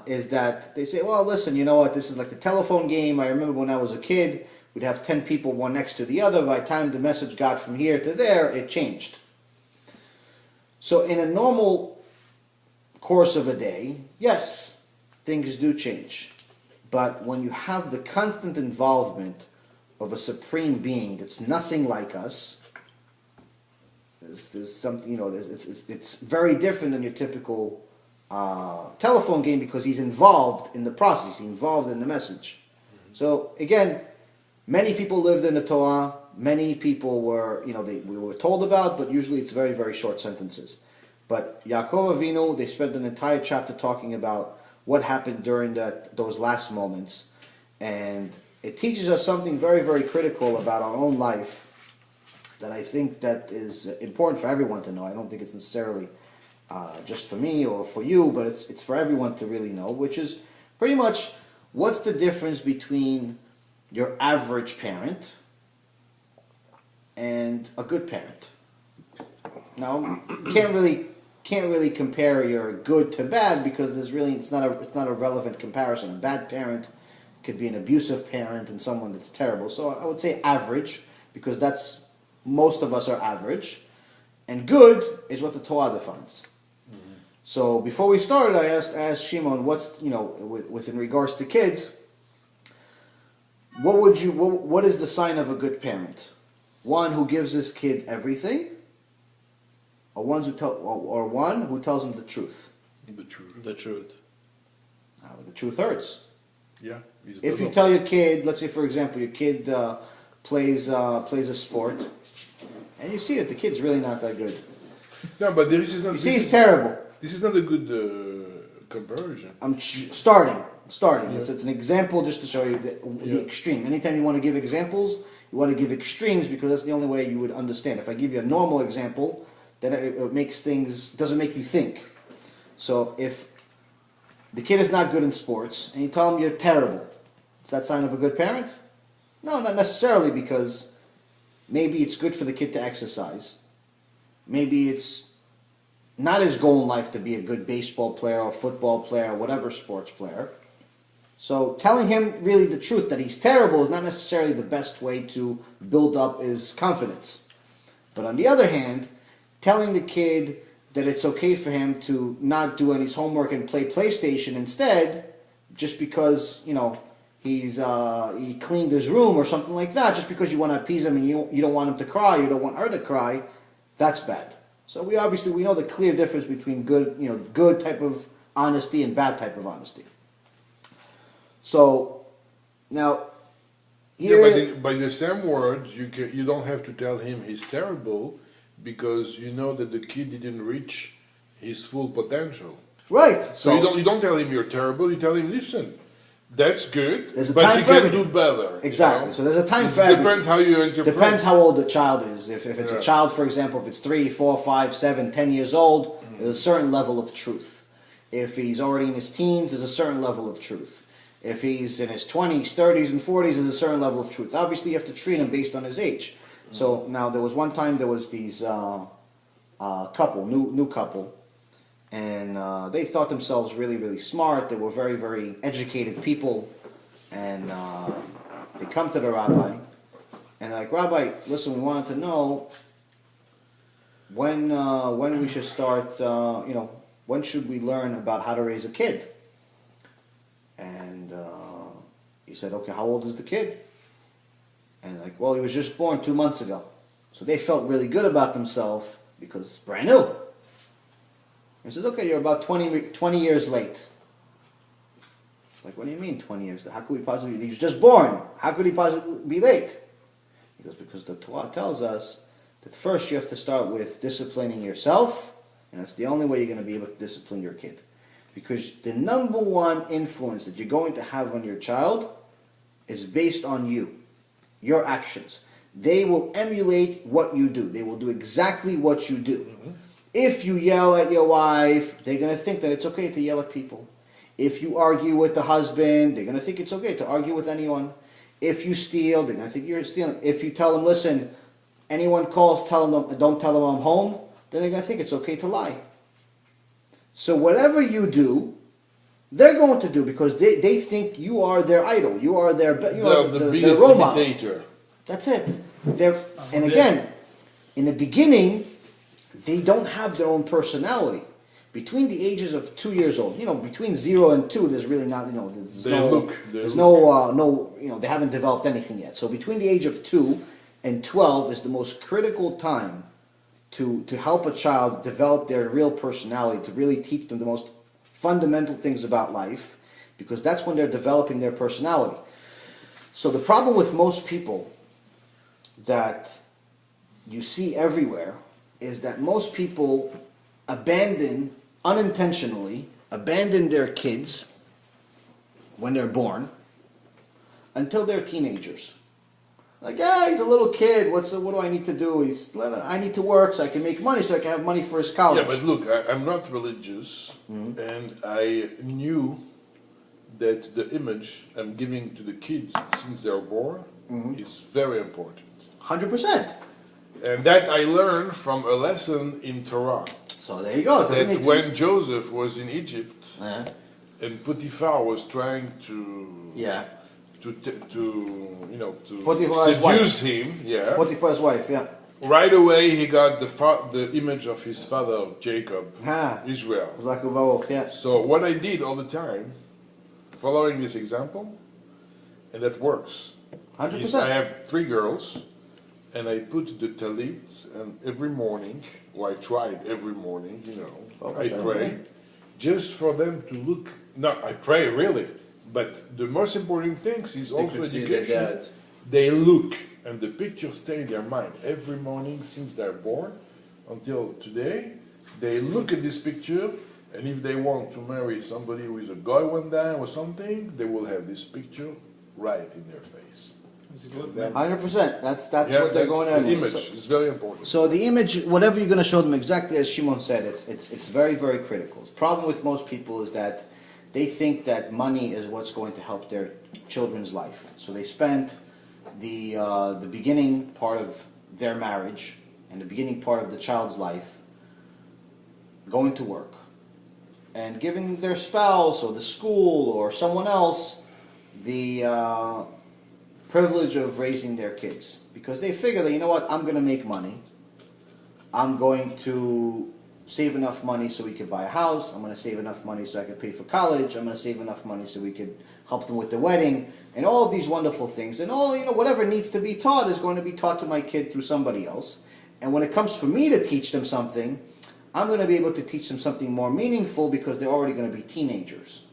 is that they say, well, listen, you know what, this is like the telephone game. I remember when I was a kid, we'd have 10 people one next to the other. By the time the message got from here to there, it changed. So in a normal course of a day, yes, things do change. But when you have the constant involvement of a supreme being that's nothing like us, there's something, it's very different than your typical telephone game because he's involved in the process, he's involved in the message. Mm-hmm. So again, many people lived in the Torah, many people were, we were told about, but usually it's very, very short sentences. But Yaakov Avinu, they spent an entire chapter talking about what happened during those last moments. And it teaches us something very, very critical about our own life that I think that is important for everyone to know. I don't think it's necessarily just for me or for you, but it's for everyone to really know, which is pretty much what's the difference between your average parent and a good parent. Now, you can't really compare your good to bad because it's not a relevant comparison. A bad parent could be an abusive parent and someone that's terrible. So I would say average because most of us are average, and good is what the Torah defines. Mm-hmm. So before we started, I asked Shimon, what's with in regards to kids, what is the sign of a good parent? One who gives his kid everything, or one who tells him the truth. The truth. The truth. The truth hurts. Yeah. If you tell your kid, let's say for example, your kid plays a sport, and you see that the kid's really not that good. No, but this is not. You see, he's terrible. This is not a good comparison. I'm starting. Yeah. It's an example just to show you the extreme. Anytime you want to give examples, you want to give extremes because that's the only way you would understand. If I give you a normal example, then it makes doesn't make you think. So if the kid is not good in sports and you tell him you're terrible, is that a sign of a good parent? No, not necessarily, because maybe it's good for the kid to exercise. Maybe it's not his goal in life to be a good baseball player or football player or whatever sports player. So telling him really the truth that he's terrible is not necessarily the best way to build up his confidence. But on the other hand, telling the kid that it's okay for him to not do any homework and play PlayStation instead, just because, he cleaned his room or something like that, just because you want to appease him and you don't want him to cry, you don't want her to cry, that's bad. So we know the clear difference between good type of honesty and bad type of honesty. So now here, by the same words, you don't have to tell him he's terrible. because you know that the kid didn't reach his full potential. Right. So you don't tell him you're terrible. You tell him, listen, that's good, There's a but time you for can everything. do better. Exactly. You know? So there's a time for It everything. depends how you interpret. Depends how old the child is. If it's Yeah. a child, for example, if it's 3, 4, 5, 7, 10 years old, there's a certain level of truth. If he's already in his teens, there's a certain level of truth. If he's in his 20s, 30s, and 40s, there's a certain level of truth. Obviously, you have to treat him based on his age. So now there was one time there was these couple, new couple, and they thought themselves really, really smart. They were very, very educated people, and they come to the rabbi, and they're like, Rabbi, listen, we wanted to know when we should start, when should we learn about how to raise a kid? And he said, okay, how old is the kid? And like, well, he was just born 2 months ago. So they felt really good about themselves because it's brand new. He says, okay, you're about 20 years late. Like, what do you mean 20 years late? How could we possibly, he was just born. How could he possibly be late? He goes, because the Torah tells us that first you have to start with disciplining yourself, and that's the only way you're going to be able to discipline your kid. Because the number one influence that you're going to have on your child is based on you, your actions. They will emulate what you do. They will do exactly what you do. Mm-hmm. If you yell at your wife, they're going to think that it's okay to yell at people. If you argue with the husband, they're going to think it's okay to argue with anyone. If you steal, they're going to think you're stealing. If you tell them, listen, anyone calls, don't tell them I'm home, then they're going to think it's okay to lie. So whatever you do, they're going to do because they think you are their idol. You are their the role model. imitator. That's it. And again, in the beginning, they don't have their own personality. Between the ages of 2 years old, between 0 and 2, there's really not, they haven't developed anything yet. So between the age of 2 and 12 is the most critical time to help a child develop their real personality, to really teach them the most fundamental things about life, because that's when they're developing their personality. So the problem with most people that you see everywhere is that most people unintentionally abandon their kids when they're born until they're teenagers. Like, he's a little kid. What do I need to do? I need to work so I can make money, so I can have money for his college. Yeah, but look, I'm not religious, and I knew that the image I'm giving to the kids since they're born is very important. 100%. And that I learned from a lesson in Torah. So there you go. That when Joseph was in Egypt, and Potiphar was trying to seduce him, Potiphar's wife, right away he got the image of his father Jacob, Israel. So what I did all the time, following this example, and that works. 100%. I have 3 girls, and I put the talit, and every morning, I tried every morning, I pray, just for them to look. No, I pray really, but the most important thing is also education. They look, and the picture stay in their mind every morning since they're born until today. They look at this picture, and if they want to marry somebody who is a guy one day or something, they will have this picture right in their face. 100%. That's what they're going to do. The image is very important. So the image, whatever you're going to show them, exactly as Shimon said, it's very, very critical. The problem with most people is that they think that money is what's going to help their children's life. So they spend the beginning part of their marriage and the beginning part of the child's life going to work and giving their spouse or the school or someone else the privilege of raising their kids, because they figure that, I'm going to make money. I'm going to save enough money so we could buy a house. I'm going to save enough money so I could pay for college. I'm going to save enough money so we could help them with the wedding and all of these wonderful things. And all, whatever needs to be taught is going to be taught to my kid through somebody else. And when it comes for me to teach them something, I'm going to be able to teach them something more meaningful because they're already going to be teenagers.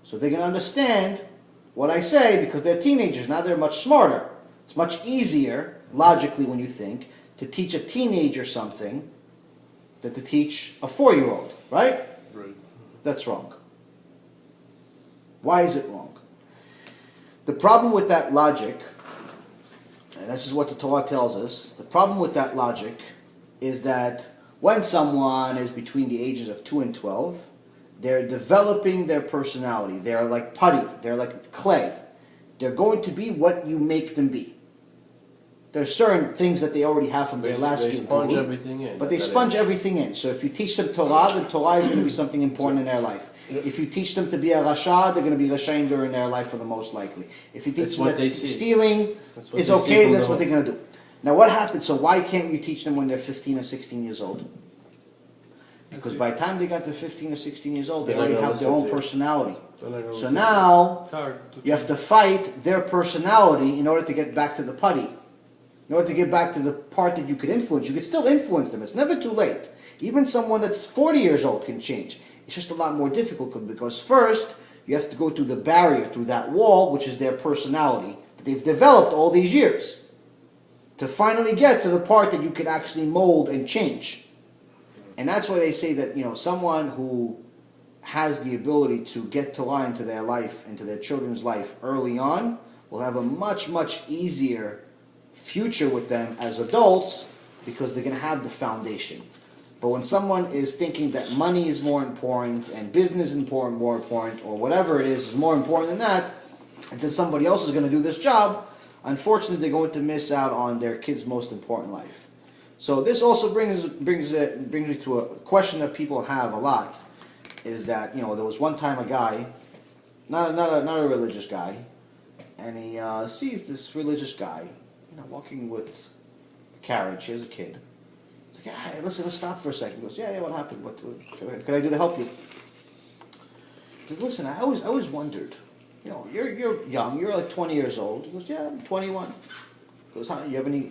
So they're going to understand what I say because they're teenagers. Now they're much smarter. It's much easier, logically when you think, to teach a teenager something than to teach a 4-year-old, right? Right. That's wrong. Why is it wrong? The problem with that logic, and this is what the Torah tells us, the problem with that logic is that when someone is between the ages of 2 and 12, they're developing their personality. They're like putty. They're like clay. They're going to be what you make them be. There's certain things that they already have from their last They sponge everything in. but they sponge everything in. So if you teach them Torah, then Torah is going to be something important in their life. If you teach them to be a Rasha, they're going to be Rashaim during their life for the most likely. If you teach them that stealing is okay, that's what they're going to do. Now what happens? So why can't you teach them when they're 15 or 16 years old? Because by the time they got to 15 or 16 years old, they already have their own personality. So now you have to fight their personality in order to get back to the putty. In order to get back to the part that you could influence. You could still influence them. It's never too late. Even someone that's 40 years old can change. It's just a lot more difficult because first you have to go through the barrier, through that wall, which is their personality that they've developed all these years, to finally get to the part that you can actually mold and change. And that's why they say that, someone who has the ability to get Torah into their life, into their children's life early on, will have a much, much easier future with them as adults because they're going to have the foundation. But when someone is thinking that money is more important and business is more important, or whatever it is more important than that, and since somebody else is going to do this job, unfortunately they're going to miss out on their kid's most important life. So this also brings me to a question that people have a lot, is that there was one time a guy, not a religious guy, and he sees this religious guy, walking with a carriage. He has a kid. He's like, hey, listen, let's stop for a second. He goes, yeah, what happened? What can I do to help you? He says, listen, I always wondered, you're young, you're like 20 years old. He goes, yeah, I'm 21. He goes,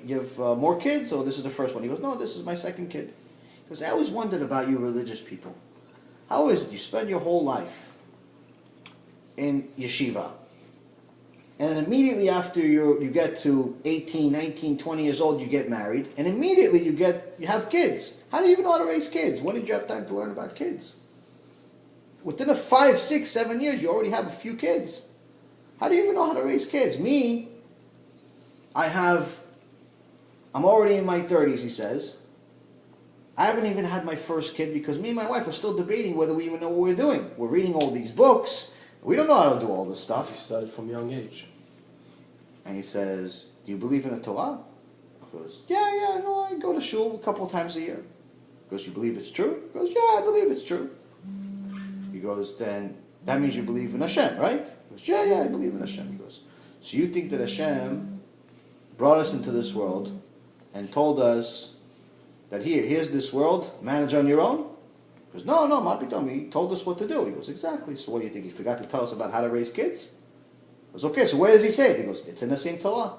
you have more kids, or this is the first one? He goes, no, this is my second kid. He goes, I always wondered about you religious people. How is it you spend your whole life in yeshiva, and then immediately after you get to 18, 19, 20 years old, you get married, and immediately you have kids. How do you even know how to raise kids? When did you have time to learn about kids? Within a 5, 6, 7 years, you already have a few kids. How do you even know how to raise kids? Me, I'm already in my 30s, he says. I haven't even had my first kid because me and my wife are still debating whether we even know what we're doing. We're reading all these books. We don't know how to do all this stuff. He started from a young age. And he says, do you believe in the Torah? He goes, yeah, no, I go to shul a couple of times a year. He goes, you believe it's true? He goes, yeah, I believe it's true. He goes, then that means you believe in Hashem, right? He goes, yeah, I believe in Hashem. He goes, so you think that Hashem brought us into this world and told us that here's this world, manage on your own? He goes, no, Mapi told me, he told us what to do. He goes, exactly. So what do you think? He forgot to tell us about how to raise kids? He goes, okay, so where does he say it? He goes, it's in the same Torah.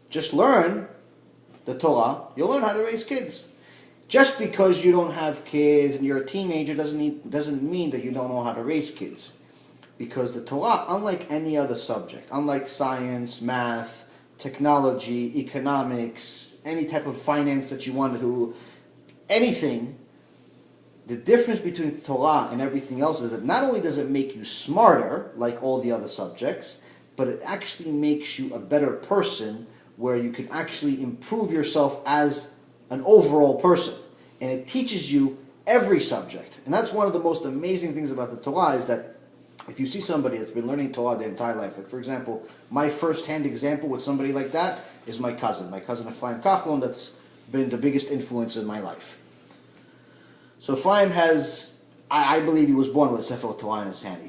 Just learn the Torah, you'll learn how to raise kids. Just because you don't have kids and you're a teenager doesn't mean that you don't know how to raise kids. Because the Torah, unlike any other subject, unlike science, math, technology, economics, any type of finance that you want to do, anything, the difference between Torah and everything else is that not only does it make you smarter, like all the other subjects, but it actually makes you a better person where you can actually improve yourself as an overall person. And it teaches you every subject. And that's one of the most amazing things about the Torah is that if you see somebody that's been learning Torah their entire life, like for example, my first-hand example with somebody like that is my cousin Ephraim Kachlon, that's been the biggest influence in my life. So Ephraim has, I believe he was born with a Sefer Torah in his hand.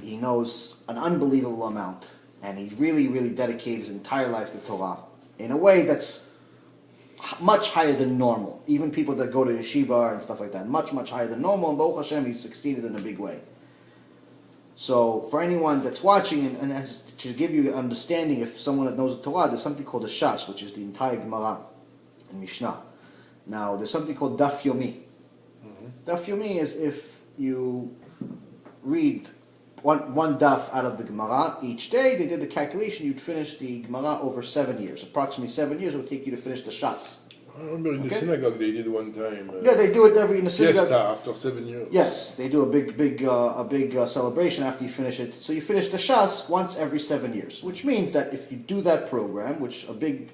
He knows an unbelievable amount, and he really, really dedicated his entire life to Torah in a way that's much higher than normal. Even people that go to yeshiva and stuff like that, much, much higher than normal, and Baruch Hashem, he's succeeded in a big way. So for anyone that's watching and has to give you an understanding, if someone that knows the Torah, there's something called a Shas, which is the entire Gemara and Mishnah. Now, there's something called Daf Yomi. Daf Yomi is if you read one daf out of the Gemara each day. They did the calculation. You'd finish the Gemara over 7 years. Approximately 7 years it would take you to finish the Shas. I remember in the synagogue they did one time. Yeah, they do it in the synagogue. Fiesta after 7 years. Yes, they do a big celebration after you finish it. So you finish the Shas once every 7 years, which means that if you do that program, which a big,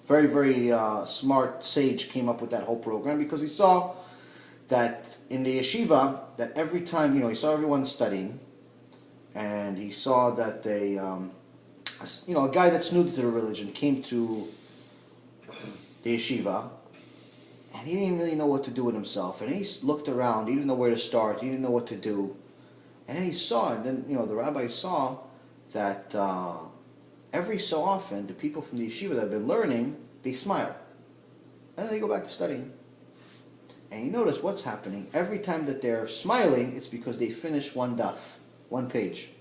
very, very smart sage came up with that whole program because he saw that in the yeshiva, that every time, he saw everyone studying, and he saw that they, a guy that's new to the religion came to the yeshiva, and he didn't really know what to do with himself. And he looked around, he didn't know where to start, he didn't know what to do. And then he saw, and then, the rabbi saw that every so often, the people from the yeshiva that have been learning, they smile. And then they go back to studying. And you notice what's happening. Every time that they're smiling, it's because they finish one daf, one page.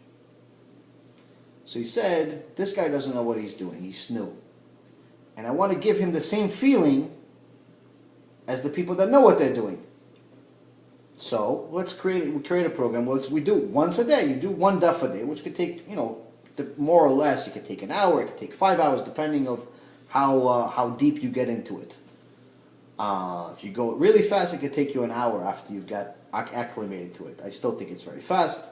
So he said, this guy doesn't know what he's doing, he's new. And I want to give him the same feeling as the people that know what they're doing. So we create a program. We do once a day. You do one daf a day, which could take, more or less, it could take an hour, it could take 5 hours, depending of how deep you get into it. If you go really fast, it could take you an hour after you've got acclimated to it. I still think it's very fast.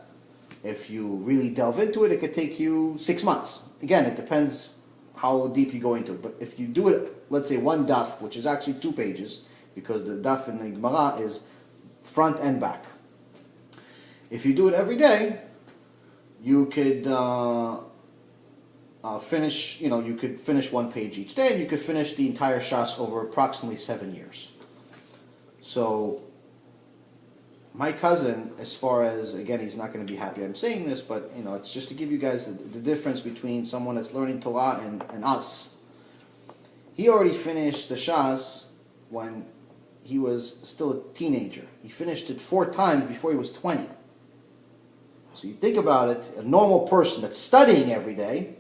If you really delve into it, it could take you 6 months. Again, it depends how deep you go into it. But if you do it, let's say one daf, which is actually 2 pages, because the daf in the Gemara is front and back. If you do it every day, you could finish, you could finish 1 page each day, and you could finish the entire Shas over approximately 7 years. So, my cousin, as far as, again, he's not going to be happy I'm saying this, but, it's just to give you guys the difference between someone that's learning Torah and us. He already finished the Shas when he was still a teenager. He finished it 4 times before he was 20. So you think about it, a normal person that's studying every day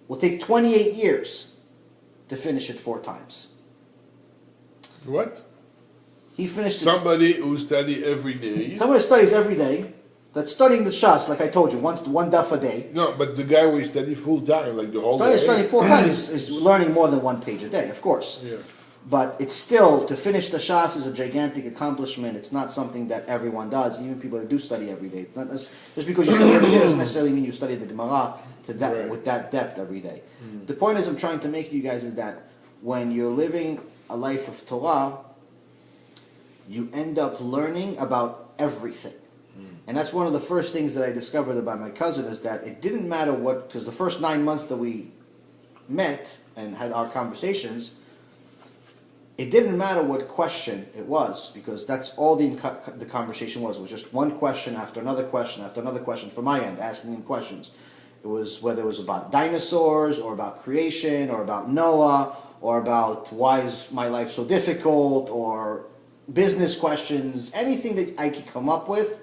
will take 28 years to finish it 4 times. What? He finished somebody who studies every day. Somebody studies every day, that's studying the Shas, like I told you, one daf a day. No, but the guy who study full time, like the whole day. Studying full time is learning more than 1 page a day, of course. Yeah. But it's still, to finish the Shas is a gigantic accomplishment. It's not something that everyone does, even people that do study every day. Just because you study every day doesn't necessarily mean you study the Gemara with that depth every day. The point is I'm trying to make to you guys is that when you're living a life of Torah, you end up learning about everything. And that's one of the first things that I discovered about my cousin is that it didn't matter what, because the first 9 months that we met and had our conversations, it didn't matter what question it was, because that's all the conversation was. It was just one question after another question after another question from my end, asking him questions. It was whether it was about dinosaurs or about creation or about Noah or about why is my life so difficult or business questions, anything that I could come up with.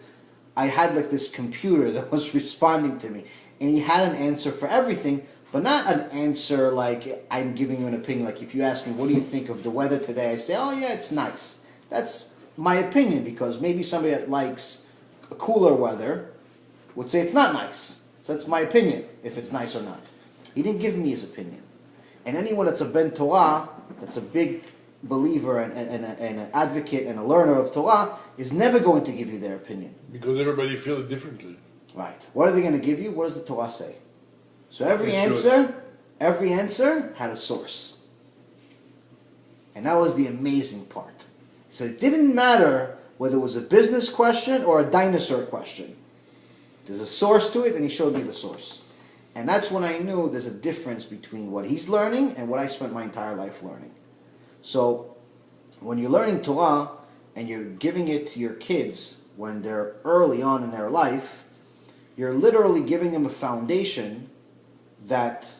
I had like this computer that was responding to me, and he had an answer for everything, but not an answer like I'm giving you an opinion. Like if you ask me, what do you think of the weather today? I say, oh yeah, it's nice. That's my opinion, because maybe somebody that likes a cooler weather would say it's not nice. So that's my opinion, if it's nice or not. He didn't give me his opinion. And anyone that's a Ben Torah, that's a big believer and an advocate and a learner of Torah, is never going to give you their opinion. Because everybody feels it differently. Right. What are they going to give you? What does the Torah say? So every answer had a source. And that was the amazing part. So it didn't matter whether it was a business question or a dinosaur question. There's a source to it, and he showed me the source. And that's when I knew there's a difference between what he's learning and what I spent my entire life learning. So when you're learning Torah and you're giving it to your kids when they're early on in their life, you're literally giving them a foundation that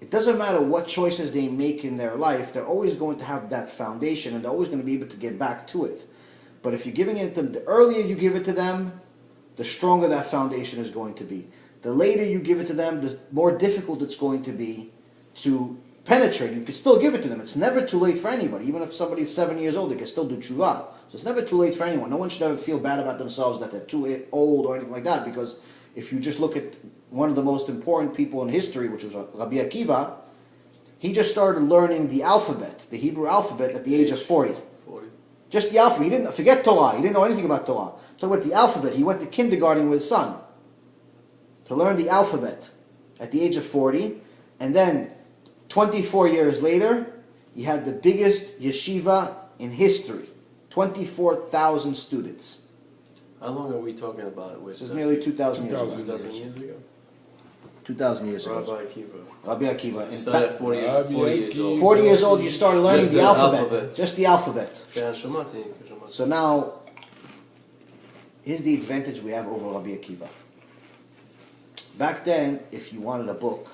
it doesn't matter what choices they make in their life, they're always going to have that foundation and they're always going to be able to get back to it. But if you're giving it to them, the earlier you give it to them, the stronger that foundation is going to be. The later you give it to them, the more difficult it's going to be to penetrate. You can still give it to them. It's never too late for anybody. Even if somebody's 7 years old, they can still do tshuva. So it's never too late for anyone. No one should ever feel bad about themselves that they're too old or anything like that, because if you just look at one of the most important people in history, which was Rabbi Akiva, he just started learning the alphabet, the Hebrew alphabet, at the age of 40. Just the alphabet. He didn't forget Torah. He didn't know anything about Torah. So with the alphabet, he went to kindergarten with his son to learn the alphabet at the age of 40. And then 24 years later, he had the biggest yeshiva in history. 24,000 students. How long are we talking about? This is nearly 2,000 years ago. 2,000 years ago? 2,000 years ago. Rabbi Akiva. Rabbi Akiva. Started at 40 years old. 40 years old, you started learning the alphabet. Just the alphabet. So now, here's the advantage we have over Rabbi Akiva. Back then, if you wanted a book,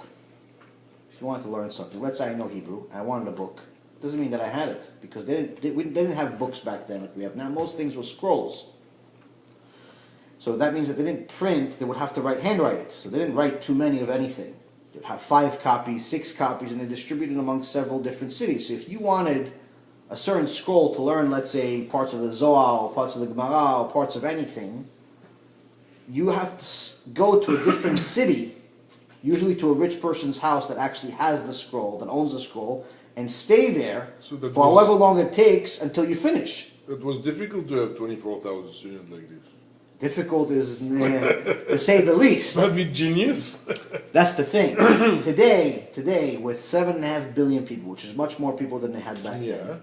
if you wanted to learn something, let's say I know Hebrew, I wanted a book. Doesn't mean that I had it, because they didn't have books back then like we have now. Most things were scrolls. So that means that they didn't print, they would have to handwrite it. So they didn't write too many of anything. They'd have 5 copies, 6 copies, and they distributed among several different cities. So if you wanted a certain scroll to learn, let's say, parts of the Zohar, or parts of the Gemara, or parts of anything, you have to go to a different city, usually to a rich person's house that actually has the scroll, that owns the scroll, and stay there for however long it takes until you finish. It was difficult to have 24,000 students like this. Difficult is, to say the least. Not be genius. That's the thing. Today, with 7.5 billion people, which is much more people than they had back then,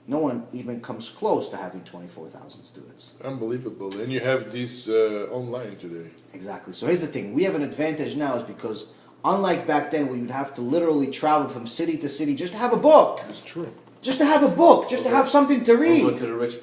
no one even comes close to having 24,000 students. Unbelievable. And you have this online today. Exactly. So here's the thing. We have an advantage now is because unlike back then where you'd have to literally travel from city to city just to have a book. It's true. Just to have a book, just to have something to read. Or go to the rich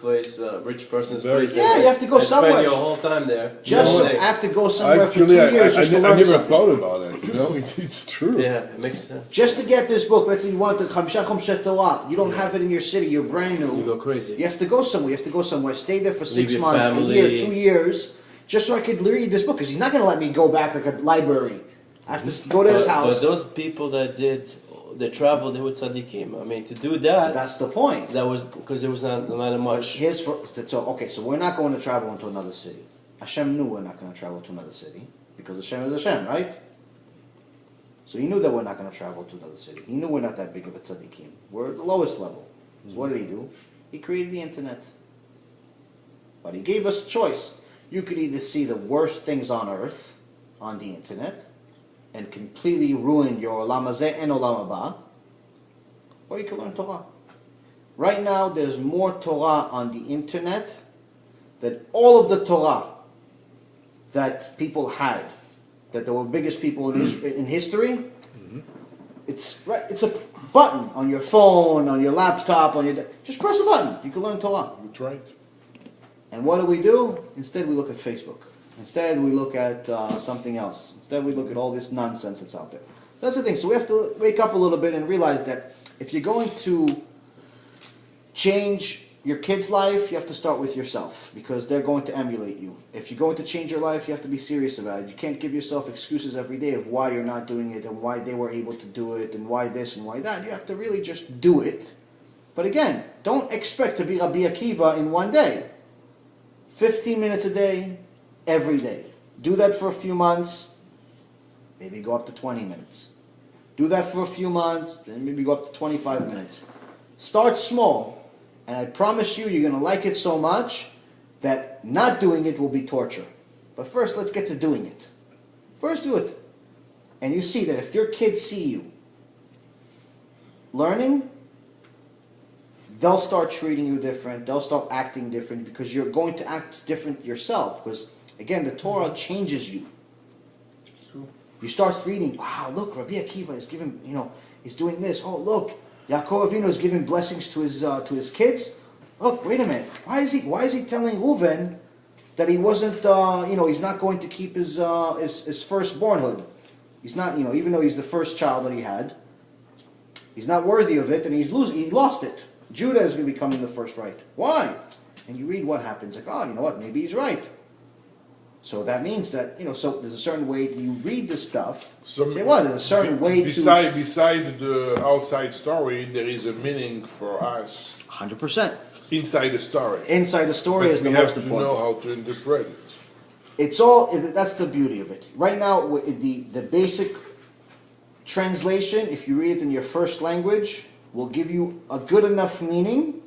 person's place. Yeah, you have to go somewhere. Spend your whole time there. Just have to go somewhere Actually, for 2 years just to learn I never something. thought about it. You know, it's true. Yeah, it makes sense. Just to get this book, let's say you want the Shiur Torah, you don't have it in your city, you're brand new. You go crazy. You have to go somewhere. Stay there for 6 Leave your months, family. a year, 2 years, just so I could read this book. Because he's not going to let me go back like a library. I have to go to his house. But those people that traveled, they were tzaddikim. I mean, to do that. That's the point. That was because there was not much. So we're not going to travel into another city. Hashem knew we're not going to travel to another city because Hashem is Hashem, right? So he knew that we're not going to travel to another city. He knew we're not that big of a tzaddikim. We're at the lowest level. So what did he do? He created the internet. But he gave us a choice. You could either see the worst things on earth on the internet and completely ruin your olam hazeh and olam haba, or you can learn Torah. Right now, there's more Torah on the internet than all of the Torah that people had, that there were biggest people in history. Mm-hmm. It's a button on your phone, on your laptop, just press a button. You can learn Torah. That's right. And what do? Instead, we look at Facebook. Instead, we look at something else. Instead, we look at all this nonsense that's out there. So that's the thing. So we have to wake up a little bit and realize that if you're going to change your kid's life, you have to start with yourself because they're going to emulate you. If you're going to change your life, you have to be serious about it. You can't give yourself excuses every day of why you're not doing it and why they were able to do it and why this and why that. You have to really just do it. But again, don't expect to be Rabbi Akiva in one day. 15 minutes a day, every day. Do that for a few months, maybe go up to 20 minutes. Do that for a few months, then maybe go up to 25 minutes. Start small, and I promise you, you're going to like it so much that not doing it will be torture. But first, let's get to doing it. First, do it. And you see that if your kids see you learning, they'll start treating you different. They'll start acting different because you're going to act different yourself. Because, again, the Torah changes you. You start reading, wow, look, Rabbi Akiva is giving, he's doing this. Oh, look, Yaakov Avinu is giving blessings to his kids. Look, wait a minute. Why is he telling Reuven that he wasn't, he's not going to keep his firstbornhood? He's not, even though he's the first child that he had, he's not worthy of it, and he lost it. Judah is going to be coming the first right. Why? And you read what happens. Like, oh, you know what? Maybe he's right. So that means that, so there's a certain way that you read the stuff. Say, well, there's a certain way beside the outside story, there is a meaning for us. 100%. Inside the story. Inside the story is the most important. We have to know how to interpret it. it's all, that's the beauty of it. Right now, the basic translation, if you read it in your first language, will give you a good enough meaning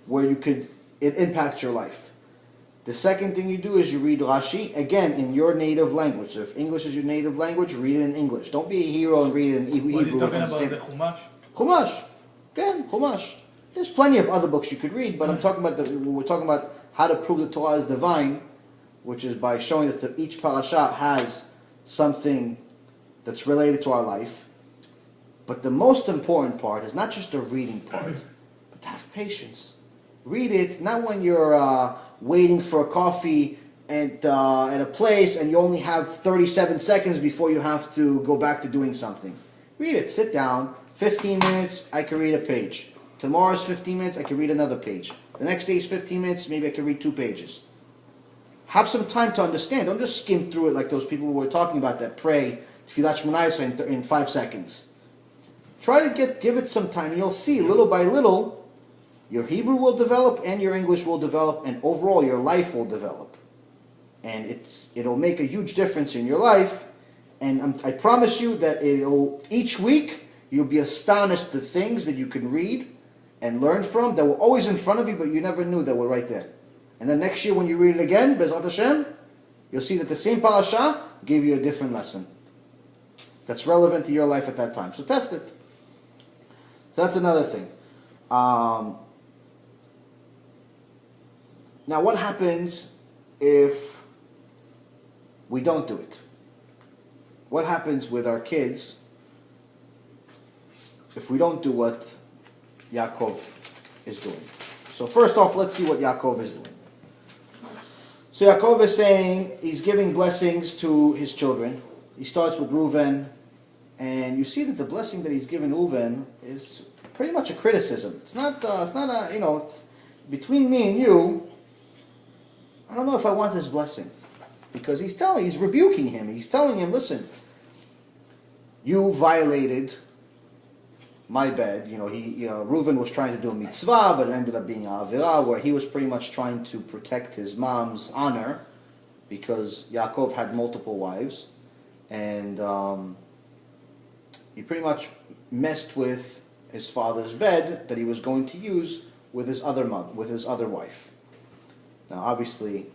where it impacts your life. The second thing you do is you read Rashi, again, in your native language. So if English is your native language, read it in English. Don't be a hero and read it in Hebrew. What are you talking about, the Chumash? Chumash. Again, Chumash. There's plenty of other books you could read, but we're talking about how to prove the Torah is divine, which is by showing that each parasha has something that's related to our life. But the most important part is not just the reading part, but to have patience. Read it not when you're waiting for a coffee at a place and you only have 37 seconds before you have to go back to doing something. Read it. Sit down. 15 minutes, I can read a page. Tomorrow's 15 minutes, I can read another page. The next day's 15 minutes, maybe I can read 2 pages. Have some time to understand. Don't just skim through it like those people we were talking about that pray Tfilat Shmoneh Esrei in 5 seconds. Try to give it some time. You'll see, little by little, your Hebrew will develop and your English will develop, and overall your life will develop. And it'll make a huge difference in your life. And I promise you that each week you'll be astonished at the things that you can read and learn from that were always in front of you, but you never knew that were right there. And then next year when you read it again, Bezrat Hashem, you'll see that the same parasha gave you a different lesson that's relevant to your life at that time. So test it. So that's another thing. Now what happens if we don't do it? What happens with our kids if we don't do what Yaakov is doing? So first off, let's see what Yaakov is doing. So Yaakov is saying he's giving blessings to his children. He starts with Reuven, and you see that the blessing that he's given Reuven is pretty much a criticism. It's not it's between me and you. I don't know if I want this blessing, because he's rebuking him. He's telling him, listen, you violated my bed. Reuven was trying to do a mitzvah, but it ended up being a avira, where he was pretty much trying to protect his mom's honor, because Yaakov had multiple wives, and he pretty much messed with his father's bed that he was going to use with his other wife. Now, obviously,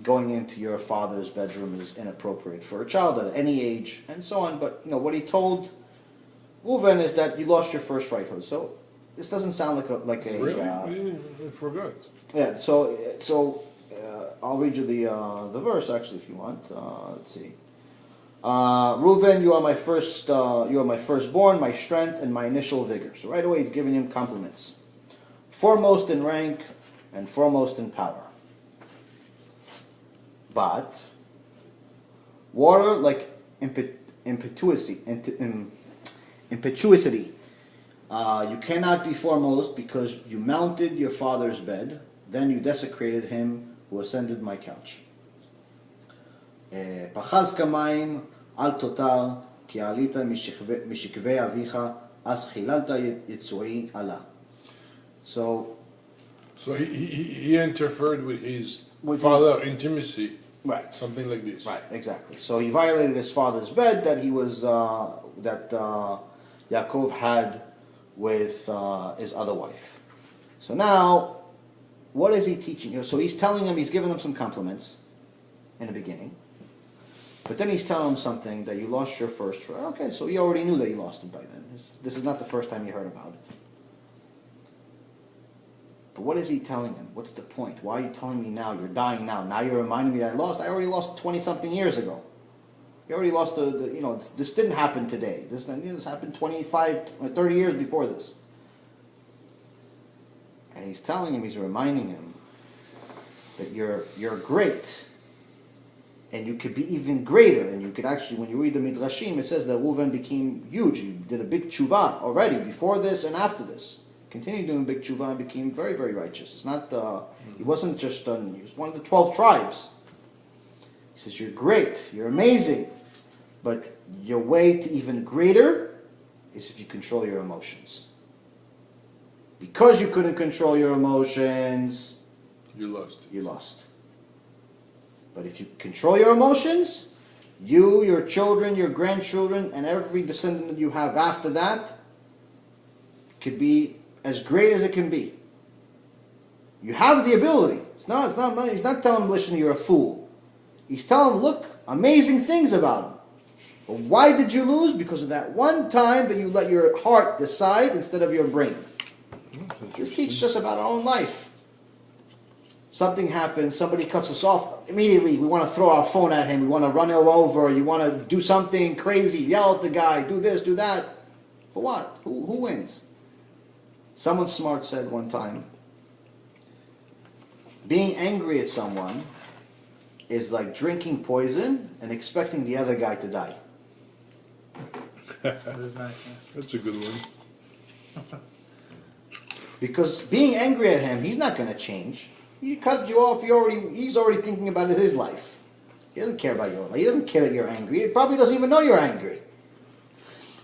going into your father's bedroom is inappropriate for a child at any age, and so on. But what he told Reuven is that you lost your first righthood. So this doesn't sound like a really? I forgot. Yeah. So I'll read you the verse actually if you want. Let's see. Reuven, you are my firstborn, my strength, and my initial vigor. So right away he's giving him compliments. Foremost in rank and foremost in power. But water like impetuosity. You cannot be foremost because you mounted your father's bed, then you desecrated him who ascended my couch. Pachaz kamayim al totar ki alita mishikvei avicha as chilalta yitzui ala. So he interfered with his father's intimacy. Right. Something like this. Right, exactly. So he violated his father's bed that Yaakov had with his other wife. So now, what is he teaching? So he's telling him, he's giving him some compliments in the beginning. But then he's telling him something that you lost your first. Okay, so he already knew that he lost it by then. This is not the first time you heard about it. But what is he telling him? What's the point? Why are you telling me now? You're dying now. Now you're reminding me that I lost. I already lost 20-something years ago. You already lost this didn't happen today. This happened 25, 30 years before this. And he's telling him, he's reminding him that you're great. And you could be even greater. And you could actually, when you read the Midrashim, it says that Reuven became huge. He did a big tshuva already, before this and after this. Continued doing big tshuva and became very, very righteous. It's not, he wasn't just, he was one of the 12 tribes. He says, you're great, you're amazing, but your way to even greater is if you control your emotions. Because you couldn't control your emotions, you lost. You lost. But if you control your emotions, you, your children, your grandchildren, and every descendant that you have after that could be as great as it can be. You have the ability. He's not telling him, listen, you're a fool. He's telling him, look, amazing things about him. But why did you lose? Because of that one time that you let your heart decide instead of your brain. This teaches us about our own life. Something happens, somebody cuts us off, immediately we want to throw our phone at him, we want to run him over, you want to do something crazy, yell at the guy, do this, do that. For what? Who wins? Someone smart said one time, being angry at someone is like drinking poison and expecting the other guy to die. That is nice. Yeah. That's a good one. Because being angry at him, he's not going to change. He cut you off. He's already thinking about his life. He doesn't care about your life. He doesn't care that you're angry. He probably doesn't even know you're angry.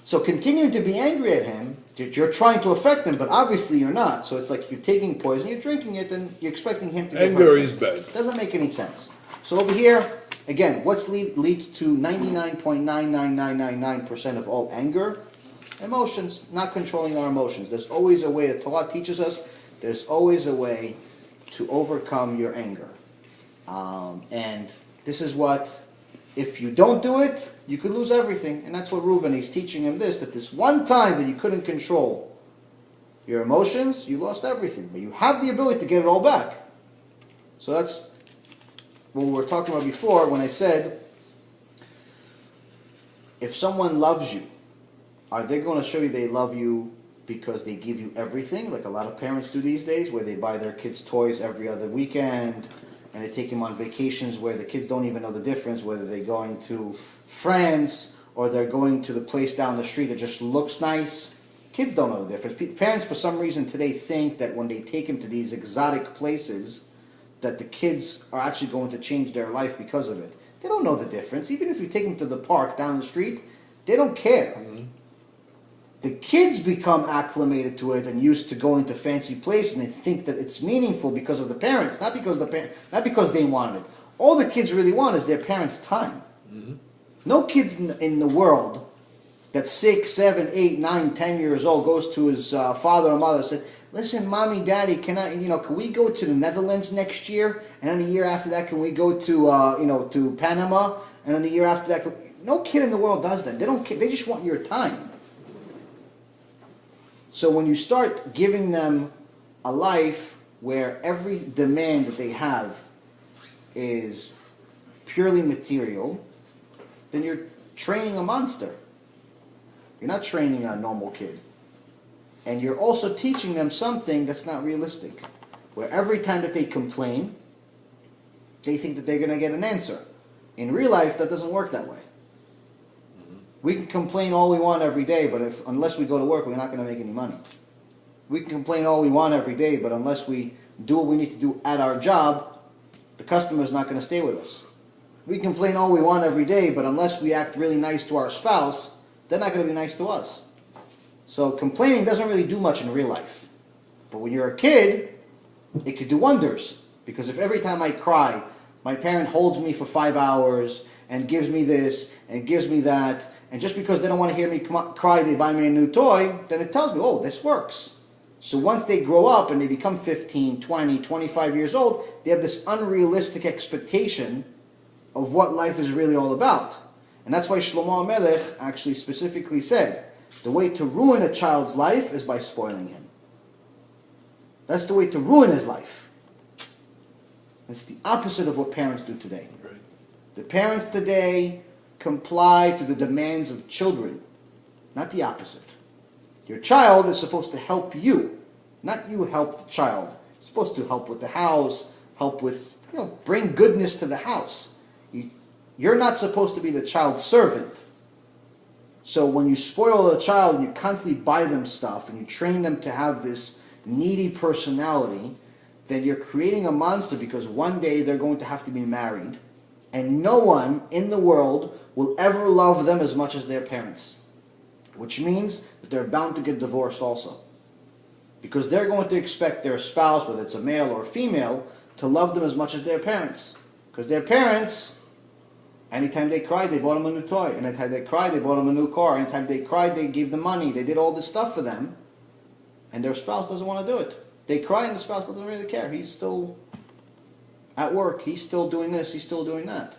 So continuing to be angry at him, you're trying to affect him, but obviously you're not. So it's like you're taking poison, you're drinking it, and you're expecting him to get Anger hurt. is bad. Doesn't make any sense. So over here, again, what leads to 99.99999% of all anger? Emotions, not controlling our emotions. There's always a way. The Torah teaches us there's always a way to overcome your anger. And this is what, if you don't do it, you could lose everything. And that's what Reuben, he's teaching him that this one time that you couldn't control your emotions, you lost everything. But you have the ability to get it all back. So that's what we were talking about before when I said, if someone loves you, are they going to show you they love you because they give you everything, like a lot of parents do these days, where they buy their kids toys every other weekend, and they take them on vacations where the kids don't even know the difference, whether they're going to France or they're going to the place down the street that just looks nice. Kids don't know the difference. Parents, for some reason today, think that when they take them to these exotic places, that the kids are actually going to change their life because of it. They don't know the difference. Even if you take them to the park down the street, they don't care. Mm-hmm. The kids become acclimated to it and used to going to fancy places, and they think that it's meaningful because of the parents, not because they wanted it. All the kids really want is their parents' time. Mm-hmm. No kids in the world that's 6, 7, 8, 9, 10 years old goes to his father or mother and says, "Listen, mommy, daddy, can we go to the Netherlands next year? And then the year after that, can we go to to Panama? And then the year after that, no kid in the world does that. They don't care. They just want your time." So when you start giving them a life where every demand that they have is purely material, then you're training a monster. You're not training a normal kid. And you're also teaching them something that's not realistic, where every time that they complain, they think that they're going to get an answer. In real life, that doesn't work that way. We can complain all we want every day, but unless we go to work, we're not going to make any money. We can complain all we want every day, but unless we do what we need to do at our job, the customer's not going to stay with us. We can complain all we want every day, but unless we act really nice to our spouse, they're not going to be nice to us. So complaining doesn't really do much in real life. But when you're a kid, it could do wonders. Because if every time I cry, my parent holds me for 5 hours and gives me this and gives me that, and just because they don't want to hear me cry, they buy me a new toy, then it tells me, oh, this works. So once they grow up and they become 15, 20, 25 years old, they have this unrealistic expectation of what life is really all about. And that's why Shlomo HaMelech actually specifically said, the way to ruin a child's life is by spoiling him. That's the way to ruin his life. It's the opposite of what parents do today. Right. The parents today comply to the demands of children, not the opposite. Your child is supposed to help you, not you help the child. It's supposed to help with the house, help with, bring goodness to the house. You're not supposed to be the child's servant. So when you spoil a child and you constantly buy them stuff and you train them to have this needy personality, then you're creating a monster, because one day they're going to have to be married, and no one in the world will ever love them as much as their parents. Which means that they're bound to get divorced also. Because they're going to expect their spouse, whether it's a male or a female, to love them as much as their parents. Because their parents, anytime they cried, they bought them a new toy. Anytime they cried, they bought them a new car. Anytime they cried, they gave them money. They did all this stuff for them. And their spouse doesn't want to do it. They cry and the spouse doesn't really care. He's still at work. He's still doing this. He's still doing that.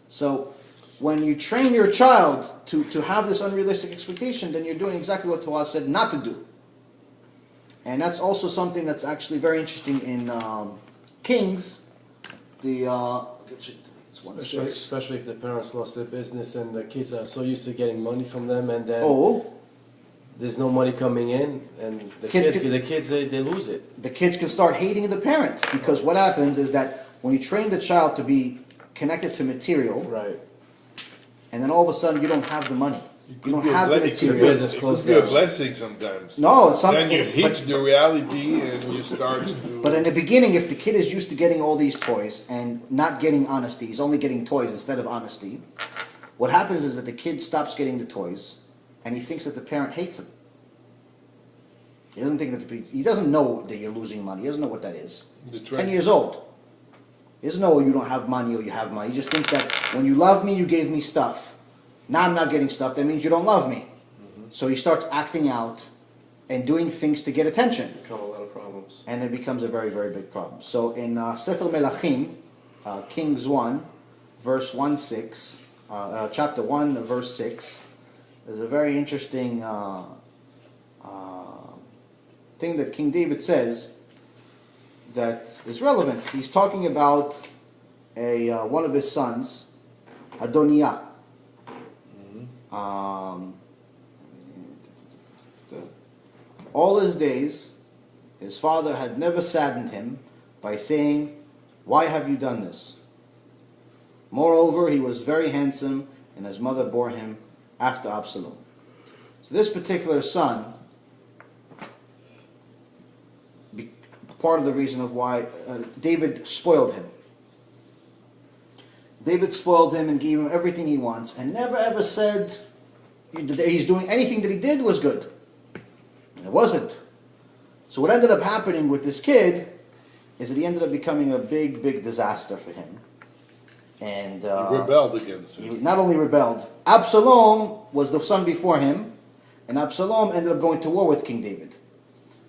So when you train your child to have this unrealistic expectation, then you're doing exactly what Torah said not to do. And that's also something that's actually very interesting in Kings. Especially if the parents lost their business and the kids are so used to getting money from them, and then there's no money coming in, and the kids they lose it. The kids can start hating the parent, because what happens is that when you train the child to be connected to material, right, and then all of a sudden you don't have the money. You don't have the material. It could be a blessing sometimes. No, it's something. Then you hit the reality and you start to... But in the beginning, if the kid is used to getting all these toys and not getting honesty, he's only getting toys instead of honesty, what happens is that the kid stops getting the toys and he thinks that the parent hates him. He doesn't think that he doesn't know that you're losing money. He doesn't know what that is. He's 10 years old. He doesn't know you don't have money or you have money. He just thinks that when you love me, you gave me stuff. Now I'm not getting stuff, that means you don't love me. Mm-hmm. So he starts acting out and doing things to get attention. Become a lot of problems. And it becomes a very, very big problem. So in Sefer Melachim, Kings 1, verse 1-6, chapter 1, verse 6, there's a very interesting thing that King David says that is relevant. He's talking about one of his sons, Adoniah. All his days, his father had never saddened him by saying, "Why have you done this?" Moreover, he was very handsome, and his mother bore him after Absalom. So this particular son, part of the reason of why David spoiled him. David spoiled him and gave him everything he wants, and never ever said that he's doing anything that he did was good. And it wasn't. So what ended up happening with this kid is that he ended up becoming a big, big disaster for him. And he rebelled against him. He not only rebelled, Absalom was the son before him, and Absalom ended up going to war with King David.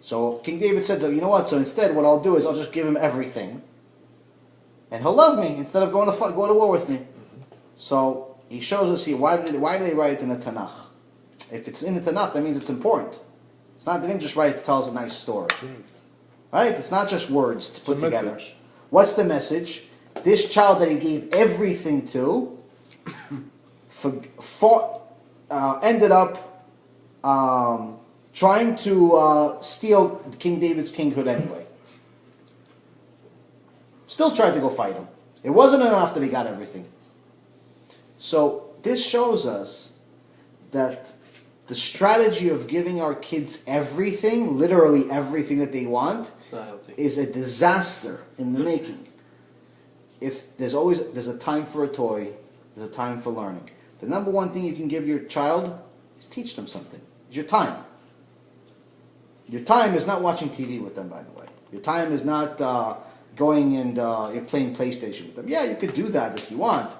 So King David said, you know what, so instead what I'll do is I'll just give him everything. And he'll love me instead of go to war with me. So he shows us here, why do they write it in the Tanakh? If it's in the Tanakh, that means it's important. It's not, they didn't just write it to tell us a nice story. Right? It's not just words to put together. Message. What's the message? This child that he gave everything to ended up trying to steal King David's kinghood anyway. Still tried to go fight him. It wasn't enough that he got everything. So this shows us that the strategy of giving our kids everything, literally everything that they want, is a disaster in the making. If there's a time for a toy, there's a time for learning. The number one thing you can give your child is teach them something. It's your time. Your time is not watching TV with them, by the way. Your time is not going and you're playing PlayStation with them. Yeah, you could do that if you want,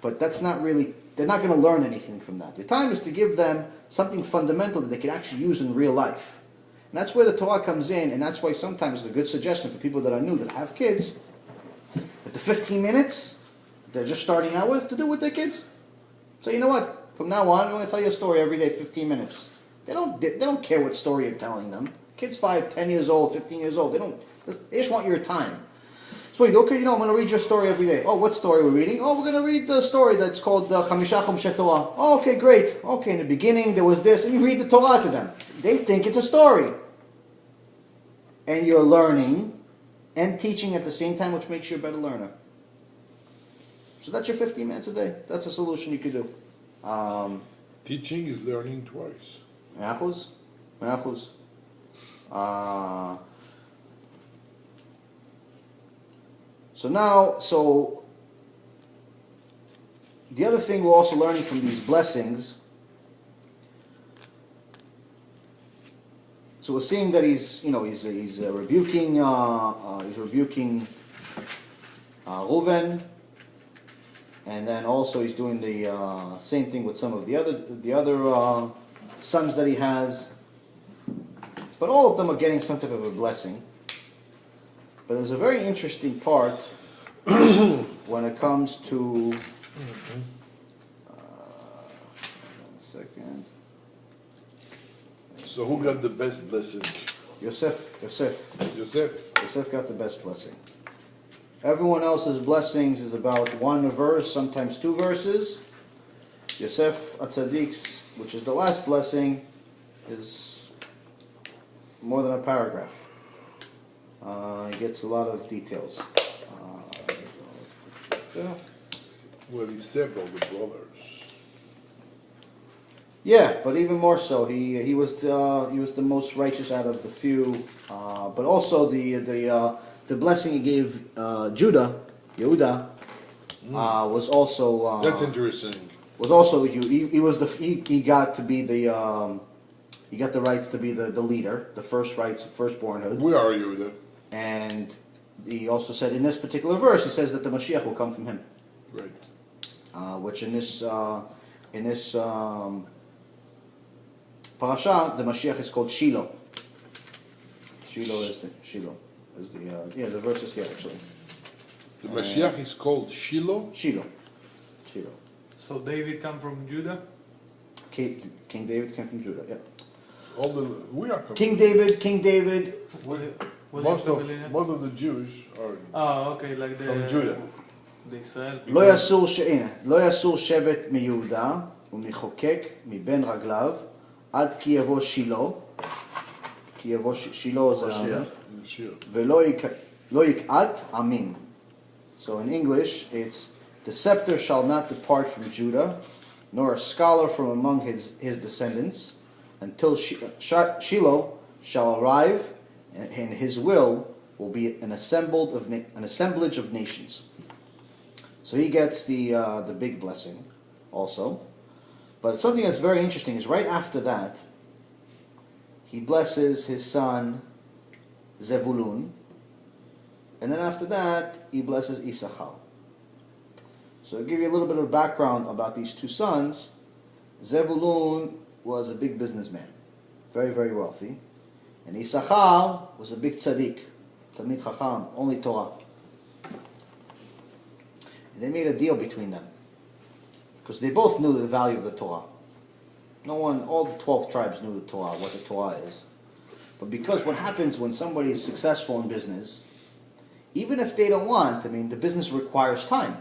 but that's not really, they're not going to learn anything from that. Your time is to give them something fundamental that they can actually use in real life. And that's where the Torah comes in, and that's why sometimes it's a good suggestion for people that are new, that have kids, that the 15 minutes they're just starting out with, to do with their kids. So you know what? From now on, I'm going to tell you a story every day, 15 minutes. They don't care what story you're telling them. Kids 5, 10 years old, 15 years old, they just want your time. So you go, okay, I'm going to read your story every day. Oh, what story are we reading? Oh, we're going to read the story that's called Chamisha Chumshe Torah. Oh, okay, great. Okay, in the beginning there was this, and you read the Torah to them. They think it's a story. And you're learning and teaching at the same time, which makes you a better learner. So that's your 15 minutes a day. That's a solution you could do. Teaching is learning twice. Me'achuz. So the other thing we're also learning from these blessings, so we're seeing that he's rebuking Reuven, And then also he's doing the same thing with some of the other sons that he has. But all of them are getting some type of a blessing. But there's a very interesting part when it comes to... one second. So who got the best blessing? Yosef got the best blessing. Everyone else's blessings is about one verse, sometimes two verses. Yosef Atzadik's, which is the last blessing, is more than a paragraph. He gets a lot of details. Well, he saved all the brothers. Yeah, but even more so, he was the most righteous out of the few. But also the blessing he gave Judah, Yehuda, was also That's interesting. Was also he got to be the he got the rights to be the leader, the first rights of firstbornhood. Where are you then? And he also said in this particular verse, he says that the Mashiach will come from him. Right. Which in this Parashat, the Mashiach is called Shiloh. The verse is here actually. The Mashiach is called Shiloh? Shiloh. So David come from Judah? King David came from Judah, yeah. We are King David. most of the Jews are okay, like the from Judah. The Israel. לא יסור שבט מיהודה ומחוקק מבין רגליו עד כי יבוא שילה, כי יבוא שילה זה ולא יקעט עמים. So in English it's the scepter shall not depart from Judah, nor a scholar from among his descendants, until Shiloh shall arrive, and his will be an assemblage of nations. So he gets the big blessing also. But something that's very interesting is right after that, he blesses his son Zevulun, and then after that, he blesses Issachar. So I'll give you a little bit of background about these two sons. Zevulun was a big businessman, very, very wealthy. And Issachar was a big tzaddik, Talmid Chacham, only Torah. And they made a deal between them, because they both knew the value of the Torah. All the 12 tribes knew the Torah, what the Torah is. But because what happens when somebody is successful in business, even if they don't want, the business requires time.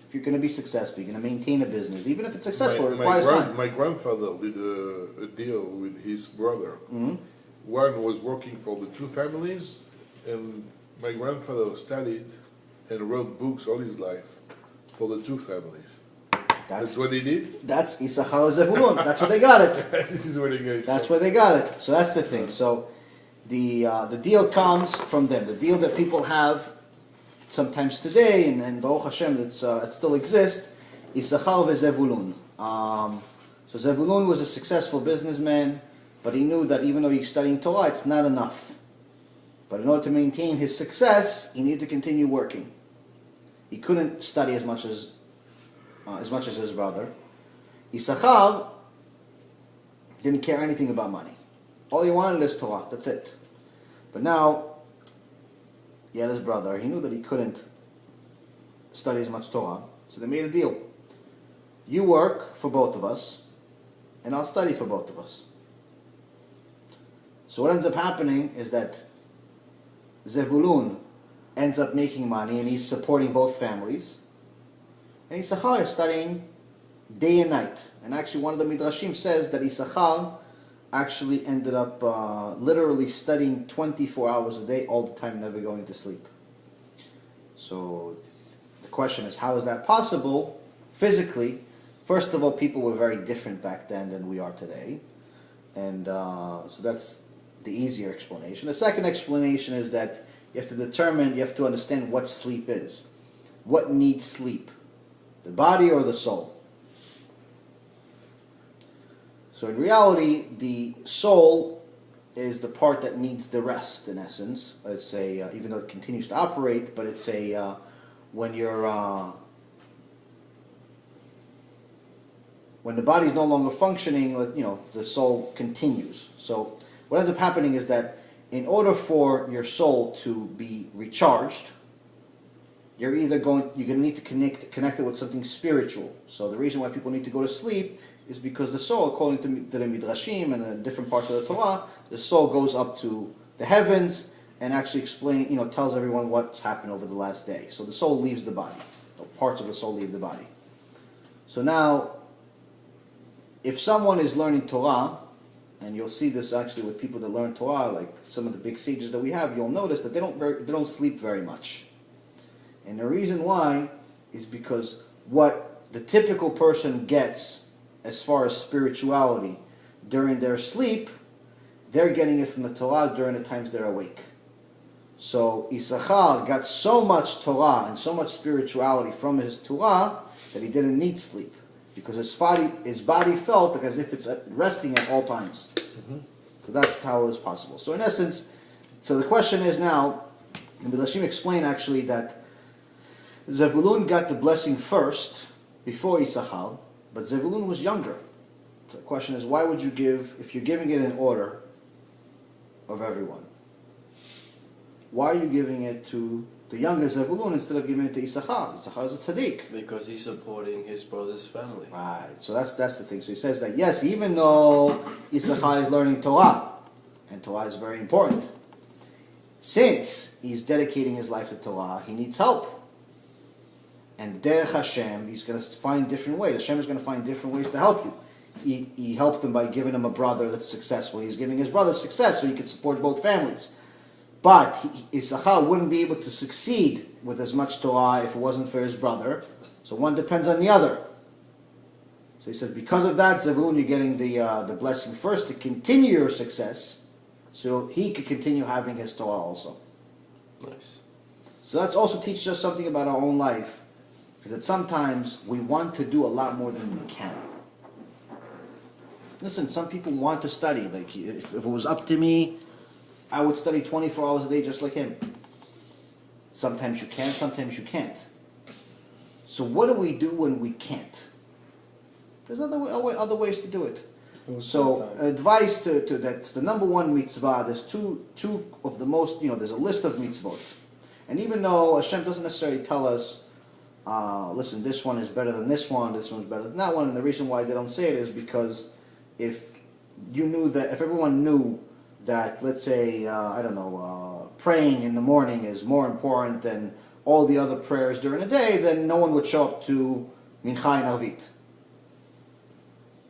If you're going to be successful, you're going to maintain a business, even if it's successful, it requires time. My grandfather did a deal with his brother. Mm-hmm. One was working for the two families, and my grandfather studied and wrote books all his life for the two families. That's what he did? That's Issachar Zevulun. That's where they got it. This is where they got it. That's where they got it. So that's the thing. So the deal comes from them. The deal that people have sometimes today, and Baruch Hashem, it still exists, Issachar veZevulun. So Zevulun was a successful businessman, but he knew that even though he's studying Torah, it's not enough. But in order to maintain his success, he needed to continue working. He couldn't study as much as his brother. Issachar didn't care anything about money. All he wanted is Torah. That's it. But now he had his brother. He knew that he couldn't study as much Torah, so they made a deal. You work for both of us, and I'll study for both of us. So what ends up happening is that Zevulun ends up making money, and he's supporting both families. And Issachar is studying day and night. And actually one of the Midrashim says that Issachar actually ended up literally studying 24 hours a day, all the time, never going to sleep. So the question is, how is that possible physically? First of all, people were very different back then than we are today. And so that's the easier explanation. The second explanation is that you have to understand what sleep is. What needs sleep? The body or the soul? So in reality, the soul is the part that needs the rest, in essence. It's even though it continues to operate, but it's when you're when the body is no longer functioning, the soul continues. So what ends up happening is that in order for your soul to be recharged, you're going to need to connect it with something spiritual. So the reason why people need to go to sleep is because the soul, according to the Midrashim and in different parts of the Torah, the soul goes up to the heavens and actually tells everyone what's happened over the last day. So the soul leaves the body. Or parts of the soul leave the body. So now, if someone is learning Torah, and you'll see this actually with people that learn Torah, like some of the big sages that we have, you'll notice that they don't sleep very much. And the reason why is because what the typical person gets as far as spirituality during their sleep, they're getting it from the Torah during the times they're awake. So Issachar got so much Torah and so much spirituality from his Torah that he didn't need sleep, because his body felt like as if it's resting at all times. Mm-hmm. So that's how it was possible. So in essence, the question is now, and Midrashim explain actually that Zevulun got the blessing first before Issachar, but Zevulun was younger. So the question is, why would you give, if you're giving it in order of everyone, why are you giving it to the younger Zevulun instead of giving it to Issachar? Issachar is a tzaddik. Because he's supporting his brother's family. Right. So that's the thing. So he says that, yes, even though Issachar is learning Torah, and Torah is very important, since he's dedicating his life to Torah, he needs help. And Derech Hashem, he's going to find different ways. Hashem is going to find different ways to help you. He helped him by giving him a brother that's successful. He's giving his brother success so he can support both families. But Issachar wouldn't be able to succeed with as much Torah if it wasn't for his brother. So one depends on the other. So he says, because of that, Zevulun, you're getting the blessing first to continue your success, so he could continue having his Torah also. Nice. So that also teaches us something about our own life, is that sometimes we want to do a lot more than we can. Listen, some people want to study. Like if it was up to me, I would study 24 hours a day just like him. Sometimes you can, sometimes you can't. So what do we do when we can't? There's other ways to do it. So advice that's the number one mitzvah. There's two of the most, there's a list of mitzvot. And even though Hashem doesn't necessarily tell us, listen, this one is better than this one's better than that one, and the reason why they don't say it is because if everyone knew that, let's say, praying in the morning is more important than all the other prayers during the day, then no one would show up to Mincha and Arvit.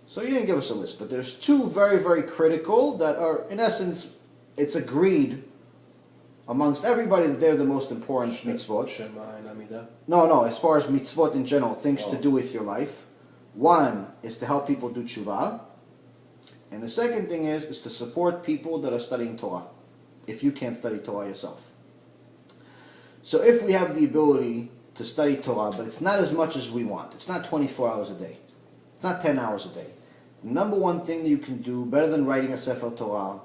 So he didn't give us a list, but there's two very, very critical that are, in essence, it's agreed amongst everybody that they're the most important mitzvot. Shema and Amidah? No, as far as mitzvot in general, things to do with your life. One is to help people do tshuva. And the second thing is to support people that are studying Torah, if you can't study Torah yourself. So if we have the ability to study Torah, but it's not as much as we want, it's not 24 hours a day, it's not 10 hours a day. The number one thing that you can do, better than writing a Sefer Torah,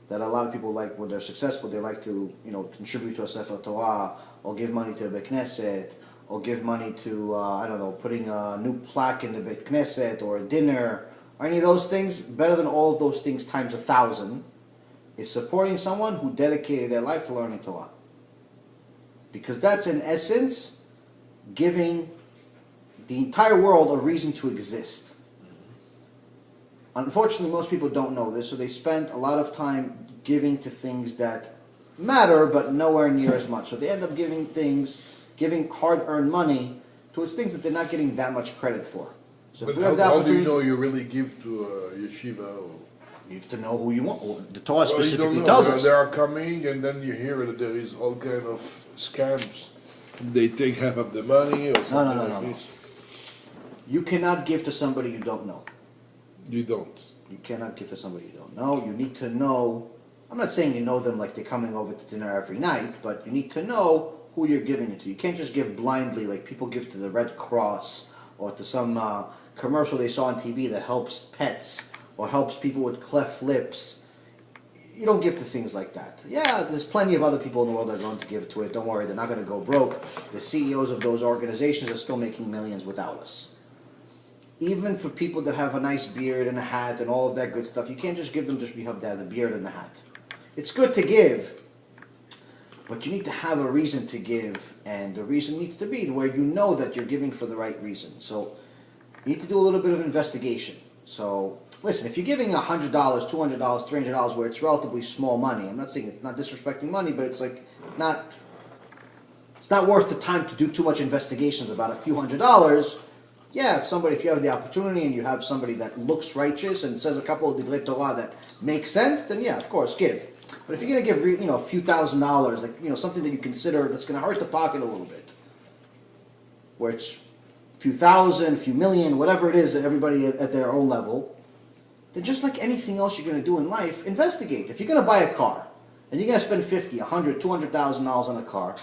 that a lot of people like when they're successful, they like to contribute to a Sefer Torah, or give money to the Beit Knesset, or give money to, putting a new plaque in the Beit Knesset, or a dinner, or any of those things. Better than all of those things times 1,000 is supporting someone who dedicated their life to learning Torah. Because that's in essence giving the entire world a reason to exist. Unfortunately, most people don't know this, so they spend a lot of time giving to things that matter, but nowhere near as much. So they end up giving hard-earned money towards things that they're not getting that much credit for. So but how do you know you really give to a yeshiva? Or? You have to know who you want. The Torah specifically you don't know. tells us. They are coming, and then you hear that there is all kind of scams. They take half of the money or something like this. You cannot give to somebody you don't know. You don't. You cannot give to somebody you don't know. You need to know. I'm not saying you know them like they're coming over to dinner every night, but you need to know who you're giving it to. You can't just give blindly like people give to the Red Cross or to some commercial they saw on TV that helps pets or helps people with cleft lips. You don't give to things like that. Yeah, there's plenty of other people in the world that are going to give to it. Don't worry, they're not going to go broke. The CEOs of those organizations are still making millions without us. even for people that have a nice beard and a hat and all of that good stuff, you can't just give them just because they have the beard and the hat. It's good to give, but you need to have a reason to give, and the reason needs to be where you know that you're giving for the right reason. So you need to do a little bit of investigation. So listen, if you're giving $100, $200, $300, where it's relatively small money, I'm not saying it's not disrespecting money, but it's like it's not worth the time to do too much investigations about a few $100s. Yeah, if you have the opportunity and you have somebody that looks righteous and says a couple of divrei Torah that makes sense, then yeah, of course, give. But if you're going to give, a few $1,000s, like, something that you consider that's going to hurt the pocket a little bit, where it's a few thousand, a few million, whatever it is, that everybody at their own level, then just like anything else you're going to do in life, investigate. If you're going to buy a car and you're going to spend $50,000, $100,000, $200,000 on a car,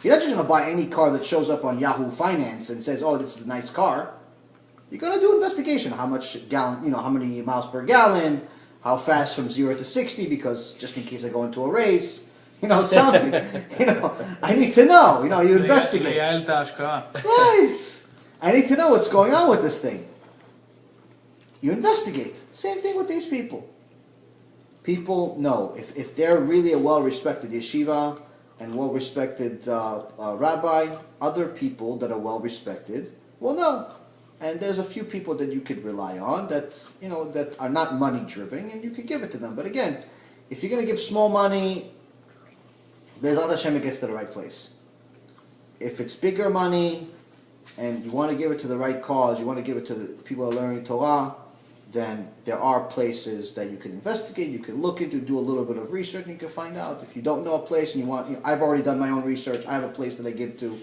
you're not just going to buy any car that shows up on Yahoo Finance and says, "Oh, this is a nice car." You're going to do investigation. How many miles per gallon, how fast from 0 to 60, because just in case I go into a race, something. I need to know. You investigate. Right. I need to know what's going on with this thing. You investigate. Same thing with these people. People know if they're really a well-respected yeshiva and well-respected rabbi, other people that are well-respected will know. And there's a few people that you could rely on that are not money-driven, and you could give it to them. But again, if you're going to give small money, Be'ezrat Hashem, it gets to the right place. If it's bigger money, and you want to give it to the right cause, you want to give it to the people that are learning Torah, then there are places that you can investigate, you can look into, do a little bit of research, and you can find out. If you don't know a place and you want, I've already done my own research. I have a place that I give to.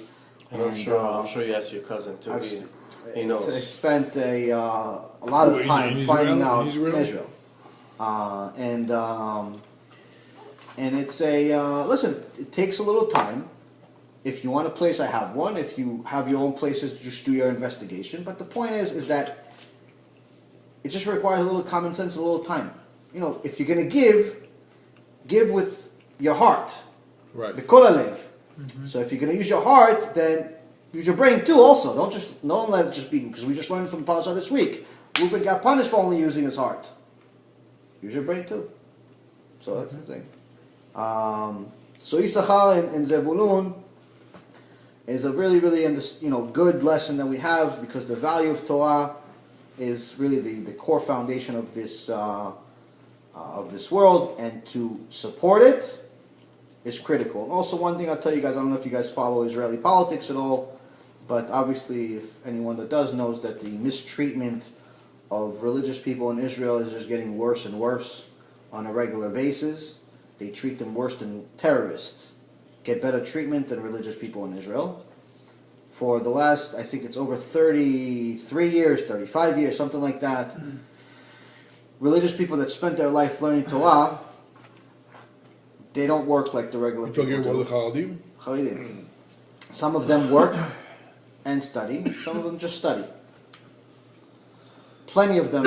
And I'm sure you asked your cousin too. He knows. I spent a lot of time finding out in Israel. And it's listen, it takes a little time. If you want a place, I have one. If you have your own places, just do your investigation. But the point is that it just requires a little common sense, a little time. If you're going to give with your heart. Right. B'kol halev. Mm-hmm. So if you're going to use your heart, then use your brain too also. Don't let it just be, because we just learned from Parashat this week. Reuben got punished for only using his heart. Use your brain too. So that's the thing. So Issachar and Zebulun is a really, really good lesson that we have, because the value of Torah is really the core foundation of this world, and to support it is critical. And also, one thing I'll tell you guys, I don't know if you guys follow Israeli politics at all, but obviously, if anyone that does knows that the mistreatment of religious people in Israel is just getting worse and worse on a regular basis. They treat them worse than terrorists. Get better treatment than religious people in Israel. For the last, I think it's over 33 years, 35 years, something like that, religious people that spent their life learning Torah, they don't work like the regular people do. Talking about the Charedim. Some of them work and study. Some of them just study. Plenty of them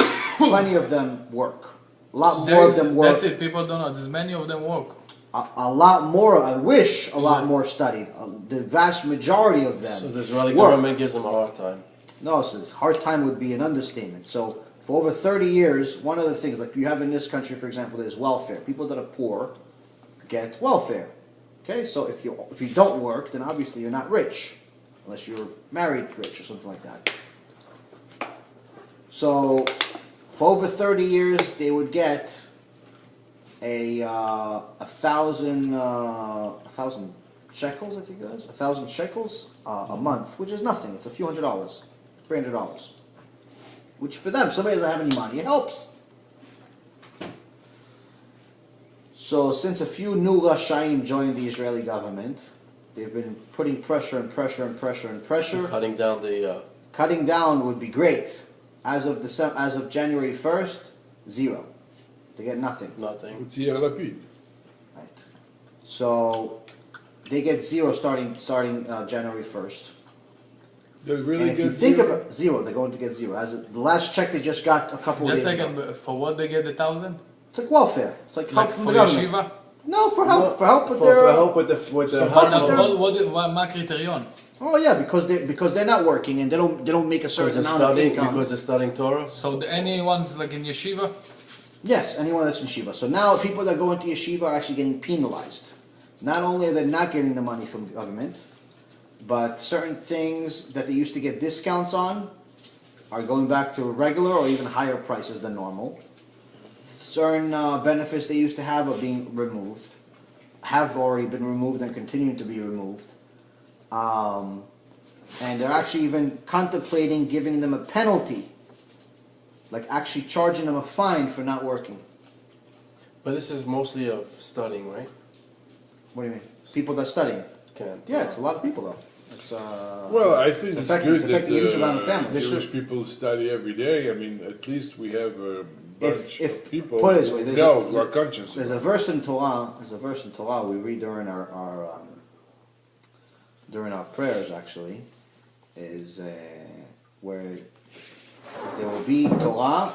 work. A lot more of them work. That's it. People don't know. There's many of them work. A lot more. I wish a lot more studied. The vast majority of them. So the Israeli government gives them a hard time. No, so hard time would be an understatement. So for over 30 years, one of the things, like you have in this country, for example, there's welfare. People that are poor get welfare. Okay, so if you don't work, then obviously you're not rich, unless you're married rich or something like that. So for over 30 years, they would get a thousand shekels, I think it was, 1,000 shekels a month, which is nothing. It's a few $100s, $300, which for them, somebody doesn't have any money, it helps. So since a few new Rashaim joined the Israeli government, they've been putting pressure and pressure and pressure and pressure. Cutting down the... Cutting down would be great. As of January 1st, zero. They get nothing. Nothing. It's Yair Lapid. Right. So they get zero starting January 1st. They really And if get you think about zero, they're going to get zero. The last check they just got a couple of days ago. For what they get 1,000? It's like welfare. It's like help Like from for the government. yeshiva? No, for help with For their help with the מה הקריטריון? Oh yeah, because they're not working and they don't make a certain amount of income. Because they're studying Torah. So anyone's like in yeshiva? Yes, anyone that's in yeshiva. So now people that go into yeshiva are actually getting penalized. Not only are they not getting the money from government, but certain things that they used to get discounts on are going back to regular or even higher prices than normal. Certain benefits they used to have are being removed, have already been removed and continuing to be removed. And they're actually even contemplating giving them a penalty, like actually charging them a fine for not working. But this is mostly of studying, right? What do you mean? People that are studying? Yeah, it's a lot of people though. It's, well, I think it's good that affecting a huge amount of families. Jewish people study every day. I mean, at least we have a bunch of people put it this way, who are conscious. There's a verse in Torah. We read during our prayers. Actually, is where there will be Torah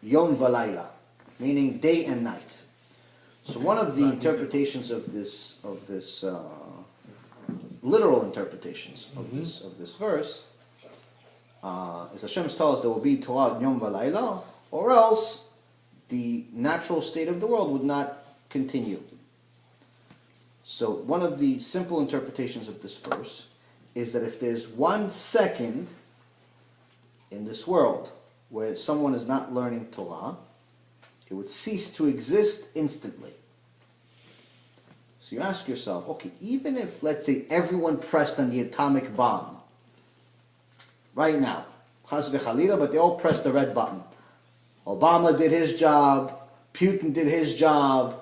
Yom Valayla, meaning day and night. So one of the interpretations of this literal interpretations of this verse is Hashem's tells us there will be Torah Yom Valayla, or else the natural state of the world would not continue. So one of the simple interpretations of this verse is that if there's 1 second in this world where someone is not learning Torah, it would cease to exist instantly. So you ask yourself, okay, even if, let's say, everyone pressed on the atomic bomb right now, chas v'chalila, but they all pressed the red button. Obama did his job, Putin did his job,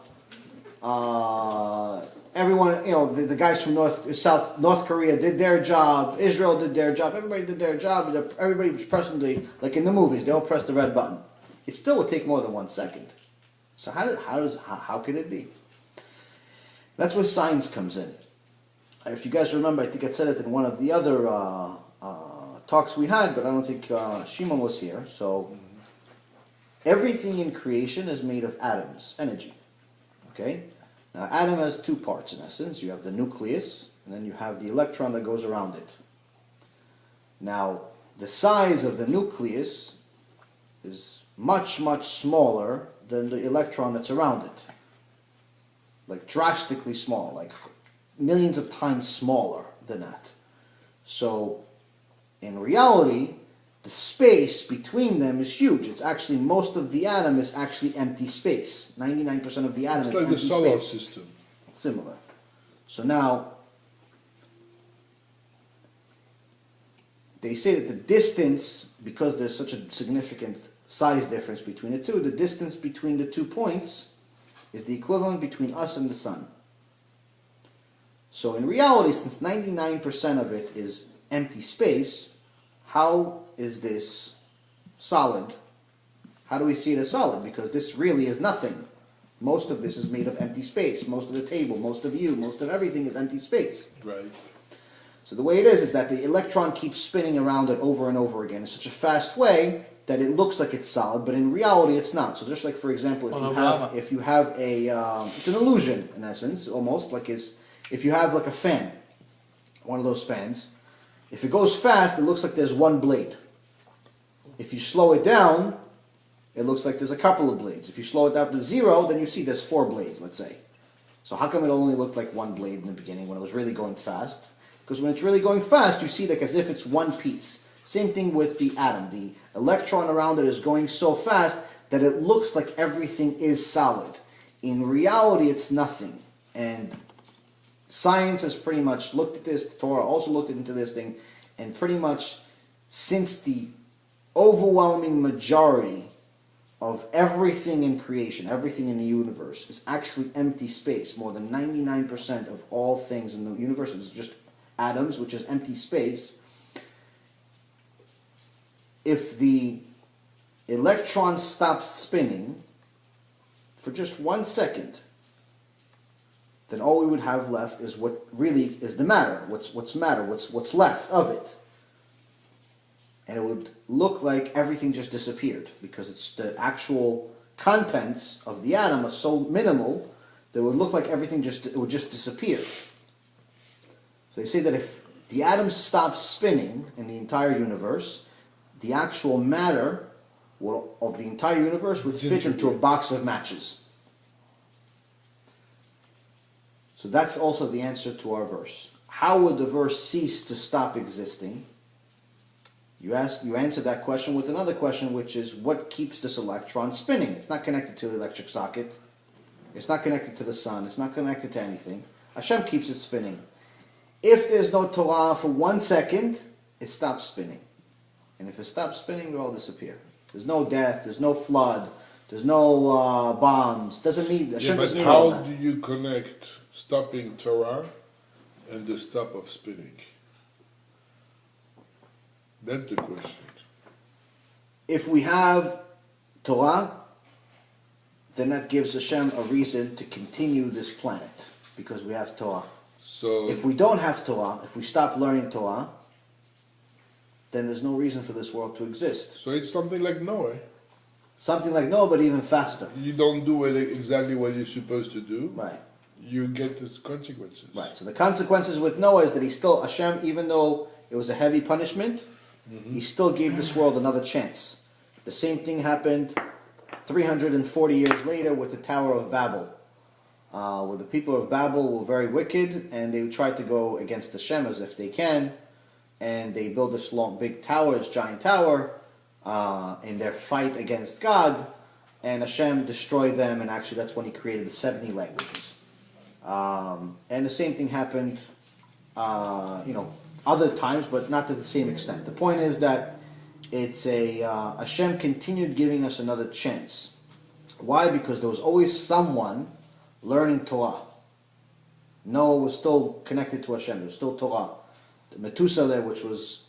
everyone, the guys from North Korea did their job, Israel did their job, everybody did their job, everybody was pressing like in the movies, they all pressed the red button. It still would take more than 1 second. So how could it be? That's where science comes in. If you guys remember, I think I said it in one of the other talks we had, but I don't think Shimon was here. So everything in creation is made of atoms, energy. Okay? Now, atom has 2 parts in essence. You have the nucleus, and then you have the electron that goes around it. Now, the size of the nucleus is much, much smaller than the electron that's around it. Like drastically small, like millions of times smaller than that. So, in reality, the space between them is huge. It's actually, most of the atom is actually empty space. 99% of the atom is empty space. It's like the solar system. Similar. So now, they say that the distance, because there's such a significant size difference between the two, the distance between the 2 points is the equivalent between us and the sun. So in reality, since 99% of it is empty space, how is this solid? How do we see it as solid? Because this really is nothing. Most of this is made of empty space. Most of the table, most of you, most of everything is empty space. Right. So the way it is that the electron keeps spinning around it over and over again in such a fast way that it looks like it's solid, but in reality it's not. So just like, for example, if you have a, it's an illusion in essence, almost, like if you have like a fan, one of those fans, if it goes fast, it looks like there's 1 blade. If you slow it down, it looks like there's a couple of blades. If you slow it down to 0, then you see there's 4 blades, let's say. So how come it only looked like 1 blade in the beginning when it was really going fast? Because when it's really going fast, you see like as if it's 1 piece. Same thing with the atom. The electron around it is going so fast that it looks like everything is solid. In reality, it's nothing. And science has pretty much looked at this. Torah also looked into this thing. And pretty much since the overwhelming majority of everything in creation, everything in the universe, is actually empty space. More than 99% of all things in the universe is just atoms, which is empty space. If the electron stops spinning for just 1 second, then all we would have left is what really is the matter. What's left of it. And it would look like everything just disappeared because it's the actual contents of the atom are so minimal it would look like everything would just disappear. So they say that if the atoms stopped spinning in the entire universe, the actual matter of the entire universe would fit into a box of matches. So that's also the answer to our verse. How would the verse cease to stop existing? You answer that question with another question, which is, what keeps this electron spinning? It's not connected to the electric socket. It's not connected to the sun. It's not connected to anything. Hashem keeps it spinning. If there's no Torah for 1 second, it stops spinning. And if it stops spinning, it all disappear. There's no death. There's no flood. There's no bombs. Doesn't need Hashem. But how do you connect stopping Torah and the stop of spinning? That's the question. If we have Torah, then that gives Hashem a reason to continue this planet, because we have Torah. So if we don't have Torah, if we stop learning Torah, then there's no reason for this world to exist. So it's something like Noah. Something like Noah, but even faster. You don't do exactly what you're supposed to do. Right. You get the consequences. Right. So the consequences with Noah is that Hashem, even though it was a heavy punishment, he still gave this world another chance. The same thing happened 340 years later with the Tower of Babel. Where the people of Babel were very wicked, and they tried to go against Hashem as if they can, and they built this big tower, this giant tower, in their fight against God, and Hashem destroyed them, and actually that's when he created the 70 languages. And the same thing happened, other times, but not to the same extent. The point is that Hashem continued giving us another chance. Why? Because there was always someone learning Torah. Noah was still connected to Hashem. There was still Torah. Methuselah, which was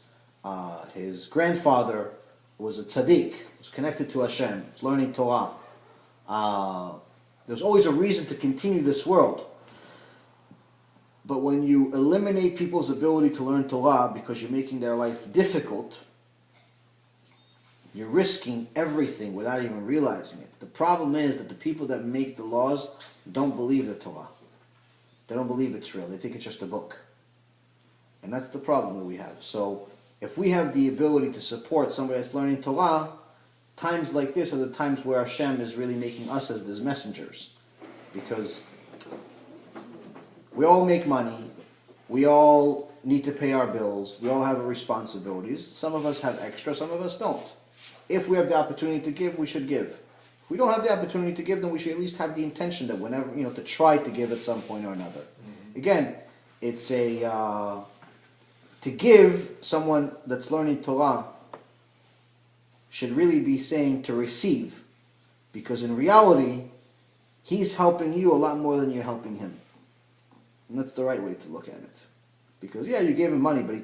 his grandfather, was a tzaddik, was connected to Hashem, was learning Torah. There's always a reason to continue this world. But when you eliminate people's ability to learn Torah because you're making their life difficult, you're risking everything without even realizing it. The problem is that the people that make the laws don't believe the Torah. They don't believe it's real. They think it's just a book. And that's the problem that we have. So if we have the ability to support somebody that's learning Torah, times like this are the times where Hashem is really making us as His messengers. Because we all make money. We all need to pay our bills. We all have responsibilities. Some of us have extra, some of us don't. If we have the opportunity to give, we should give. If we don't have the opportunity to give, then we should at least have the intention that whenever, to try to give at some point or another. Mm-hmm. Again, it's to give someone that's learning Torah should really be saying to receive. Because in reality, he's helping you a lot more than you're helping him. And that's the right way to look at it. Because you gave him money, but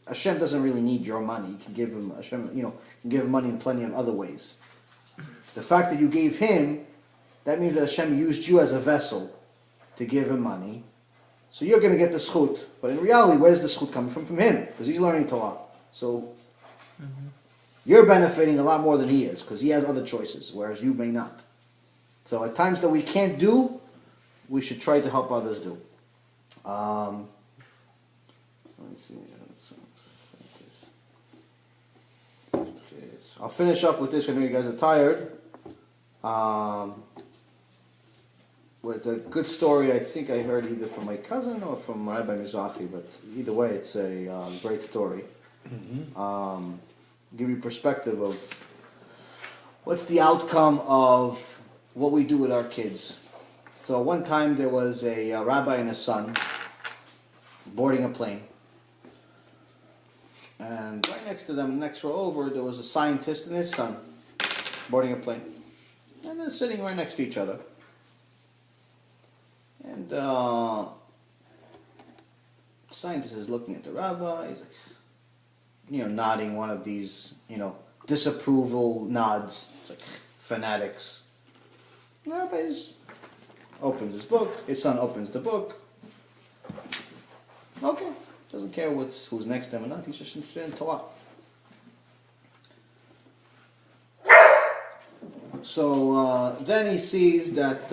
Hashem doesn't really need your money. You can give him can give him money in plenty of other ways. The fact that you gave him, that means that Hashem used you as a vessel to give him money. So you're going to get the schut. But in reality, where's the schut coming from? From him, because he's learning Torah. So you're benefiting a lot more than he is, because he has other choices, whereas you may not. So at times that we can't do, we should try to help others do. Let me see. I'll finish up with this. I know you guys are tired. With a good story, I think I heard either from my cousin or from Rabbi Mizrahi, but either way, it's a great story. Mm-hmm. Give you perspective of what's the outcome of what we do with our kids. So one time there was a rabbi and his son boarding a plane. And right next to them, next row over, there was a scientist and his son boarding a plane. And they're sitting right next to each other. And the scientist is looking at the rabbi. He's like, nodding one of these, disapproval nods. It's like fanatics. The rabbi opens his book. His son opens the book. Okay. Doesn't care who's next to him or not. He's just interested in Torah. So then he sees that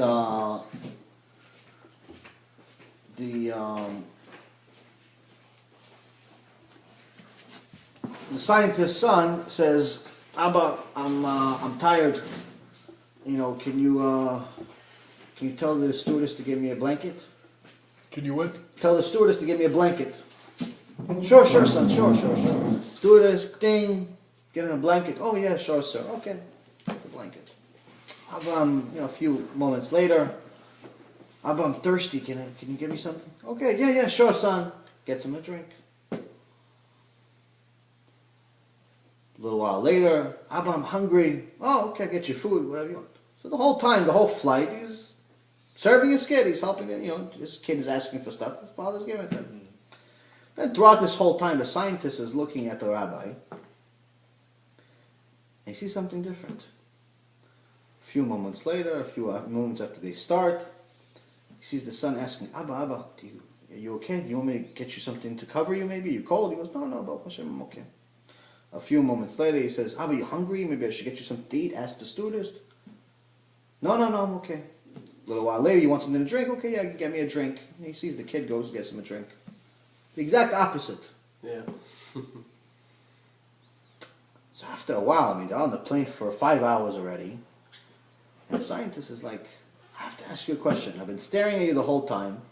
the scientist's son says, Abba, I'm tired. You know, can you tell the stewardess to give me a blanket? Can you what? Tell the stewardess to give me a blanket. Sure, son, sure. Stewardess, ding, give him a blanket. Oh yeah, sure, sir. Okay, it's a blanket. Abba, a few moments later, Abba, I'm thirsty. Can you give me something? Okay, yeah, sure, son. Gets him a drink. A little while later, Abba, I'm hungry. Oh, okay, I'll get you food, whatever you want. So the whole time, the whole flight, he's serving his kid. He's helping it. His kid is asking for stuff. His father's giving it to him. And throughout this whole time, the scientist is looking at the rabbi. And he sees something different. A few moments later, a few moments after they start, he sees the son asking, Abba, are you okay? Do you want me to get you something to cover you maybe? You cold? He goes, no, Baruch Hashem, I'm okay. A few moments later, he says, Abba, you hungry? Maybe I should get you something to eat? Ask the stewardess. No, I'm okay. A little while later, you want something to drink? Okay, yeah, get me a drink. And he sees the kid goes, gets him a drink. The exact opposite. Yeah. So after a while, they're on the plane for 5 hours already. And the scientist is like, I have to ask you a question. I've been staring at you the whole time,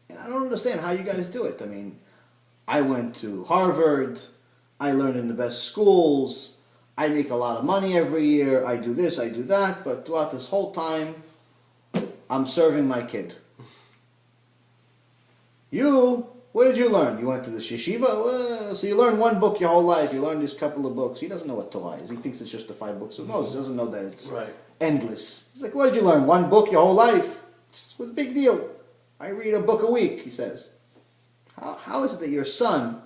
and I don't understand how you guys do it. I went to Harvard. I learned in the best schools. I make a lot of money every year. I do this, I do that. But throughout this whole time, I'm serving my kid. Where did you learn? You went to the yeshiva? Well, so you learned one book your whole life. You learned this couple of books. He doesn't know what Torah is. He thinks it's just the 5 books of Moses. He doesn't know that it's endless. He's like, where did you learn? One book your whole life? It's a big deal. I read a book a week, he says. How is it that your son,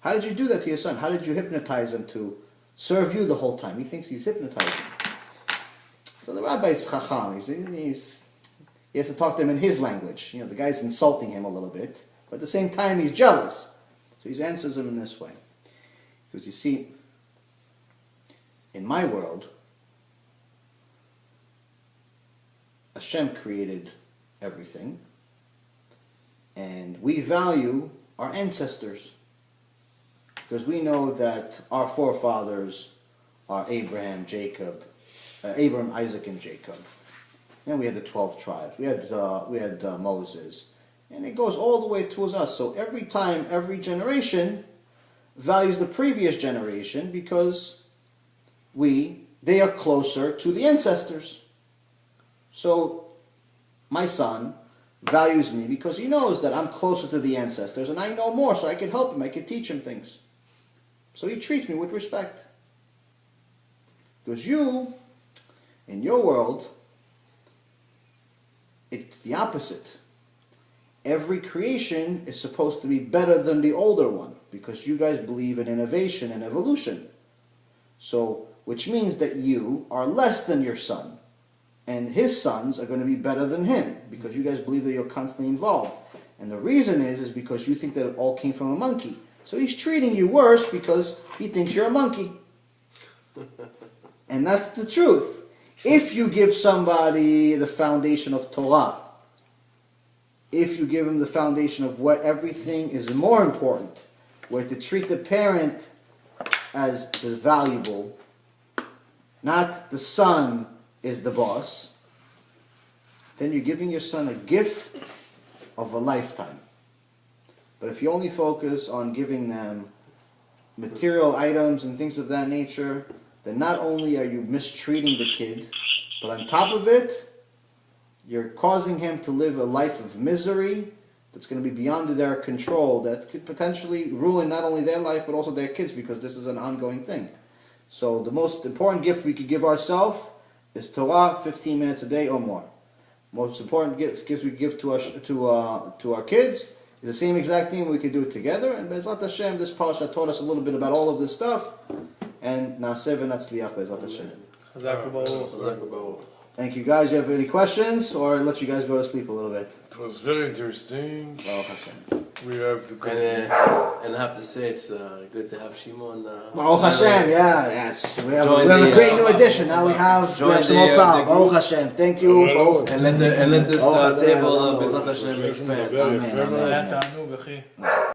how did you do that to your son? How did you hypnotize him to serve you the whole time? He thinks he's hypnotizing. So the rabbi is chacham. He has to talk to him in his language. The guy's insulting him a little bit. But at the same time, he's jealous. So he answers him in this way. Because you see, in my world, Hashem created everything. And we value our ancestors. Because we know that our forefathers are Abraham, Isaac, and Jacob. And we had the 12 tribes. We had Moses. And it goes all the way towards us. So every time, every generation values the previous generation because they are closer to the ancestors. So my son values me because he knows that I'm closer to the ancestors and I know more, so I can help him, I can teach him things. So he treats me with respect. Because in your world, it's the opposite. Every creation is supposed to be better than the older one because you guys believe in innovation and evolution. So, which means that you are less than your son. And his sons are going to be better than him because you guys believe that you're constantly involved. And the reason is because you think that it all came from a monkey. So he's treating you worse because he thinks you're a monkey. And that's the truth. If you give somebody the foundation of Torah, if you give him the foundation of what everything is more important, where to treat the parent as the valuable, not the son is the boss, then you're giving your son a gift of a lifetime. But if you only focus on giving them material items and things of that nature, then not only are you mistreating the kid, but on top of it, you're causing him to live a life of misery that's going to be beyond their control, that could potentially ruin not only their life, but also their kids, because this is an ongoing thing. So the most important gift we could give ourselves is Torah, 15 minutes a day or more. Most important gifts we give to our kids is the same exact thing we could do it together. And Be'ezrat Hashem, this Parashat taught us a little bit about all of this stuff. And Na'aseh v'natzliach Be'ezrat Hashem. Chazak u'baruch. Thank you guys. You have any questions, or let you guys go to sleep a little bit? It was very interesting. Baruch Hashem. We have to and I have to say it's good to have Shimon. Baruch Hashem, yes. We have a great new addition. Now we have some more power. Baruch Hashem. Thank you. And let this table, B'ezrat Hashem, expand. Amen.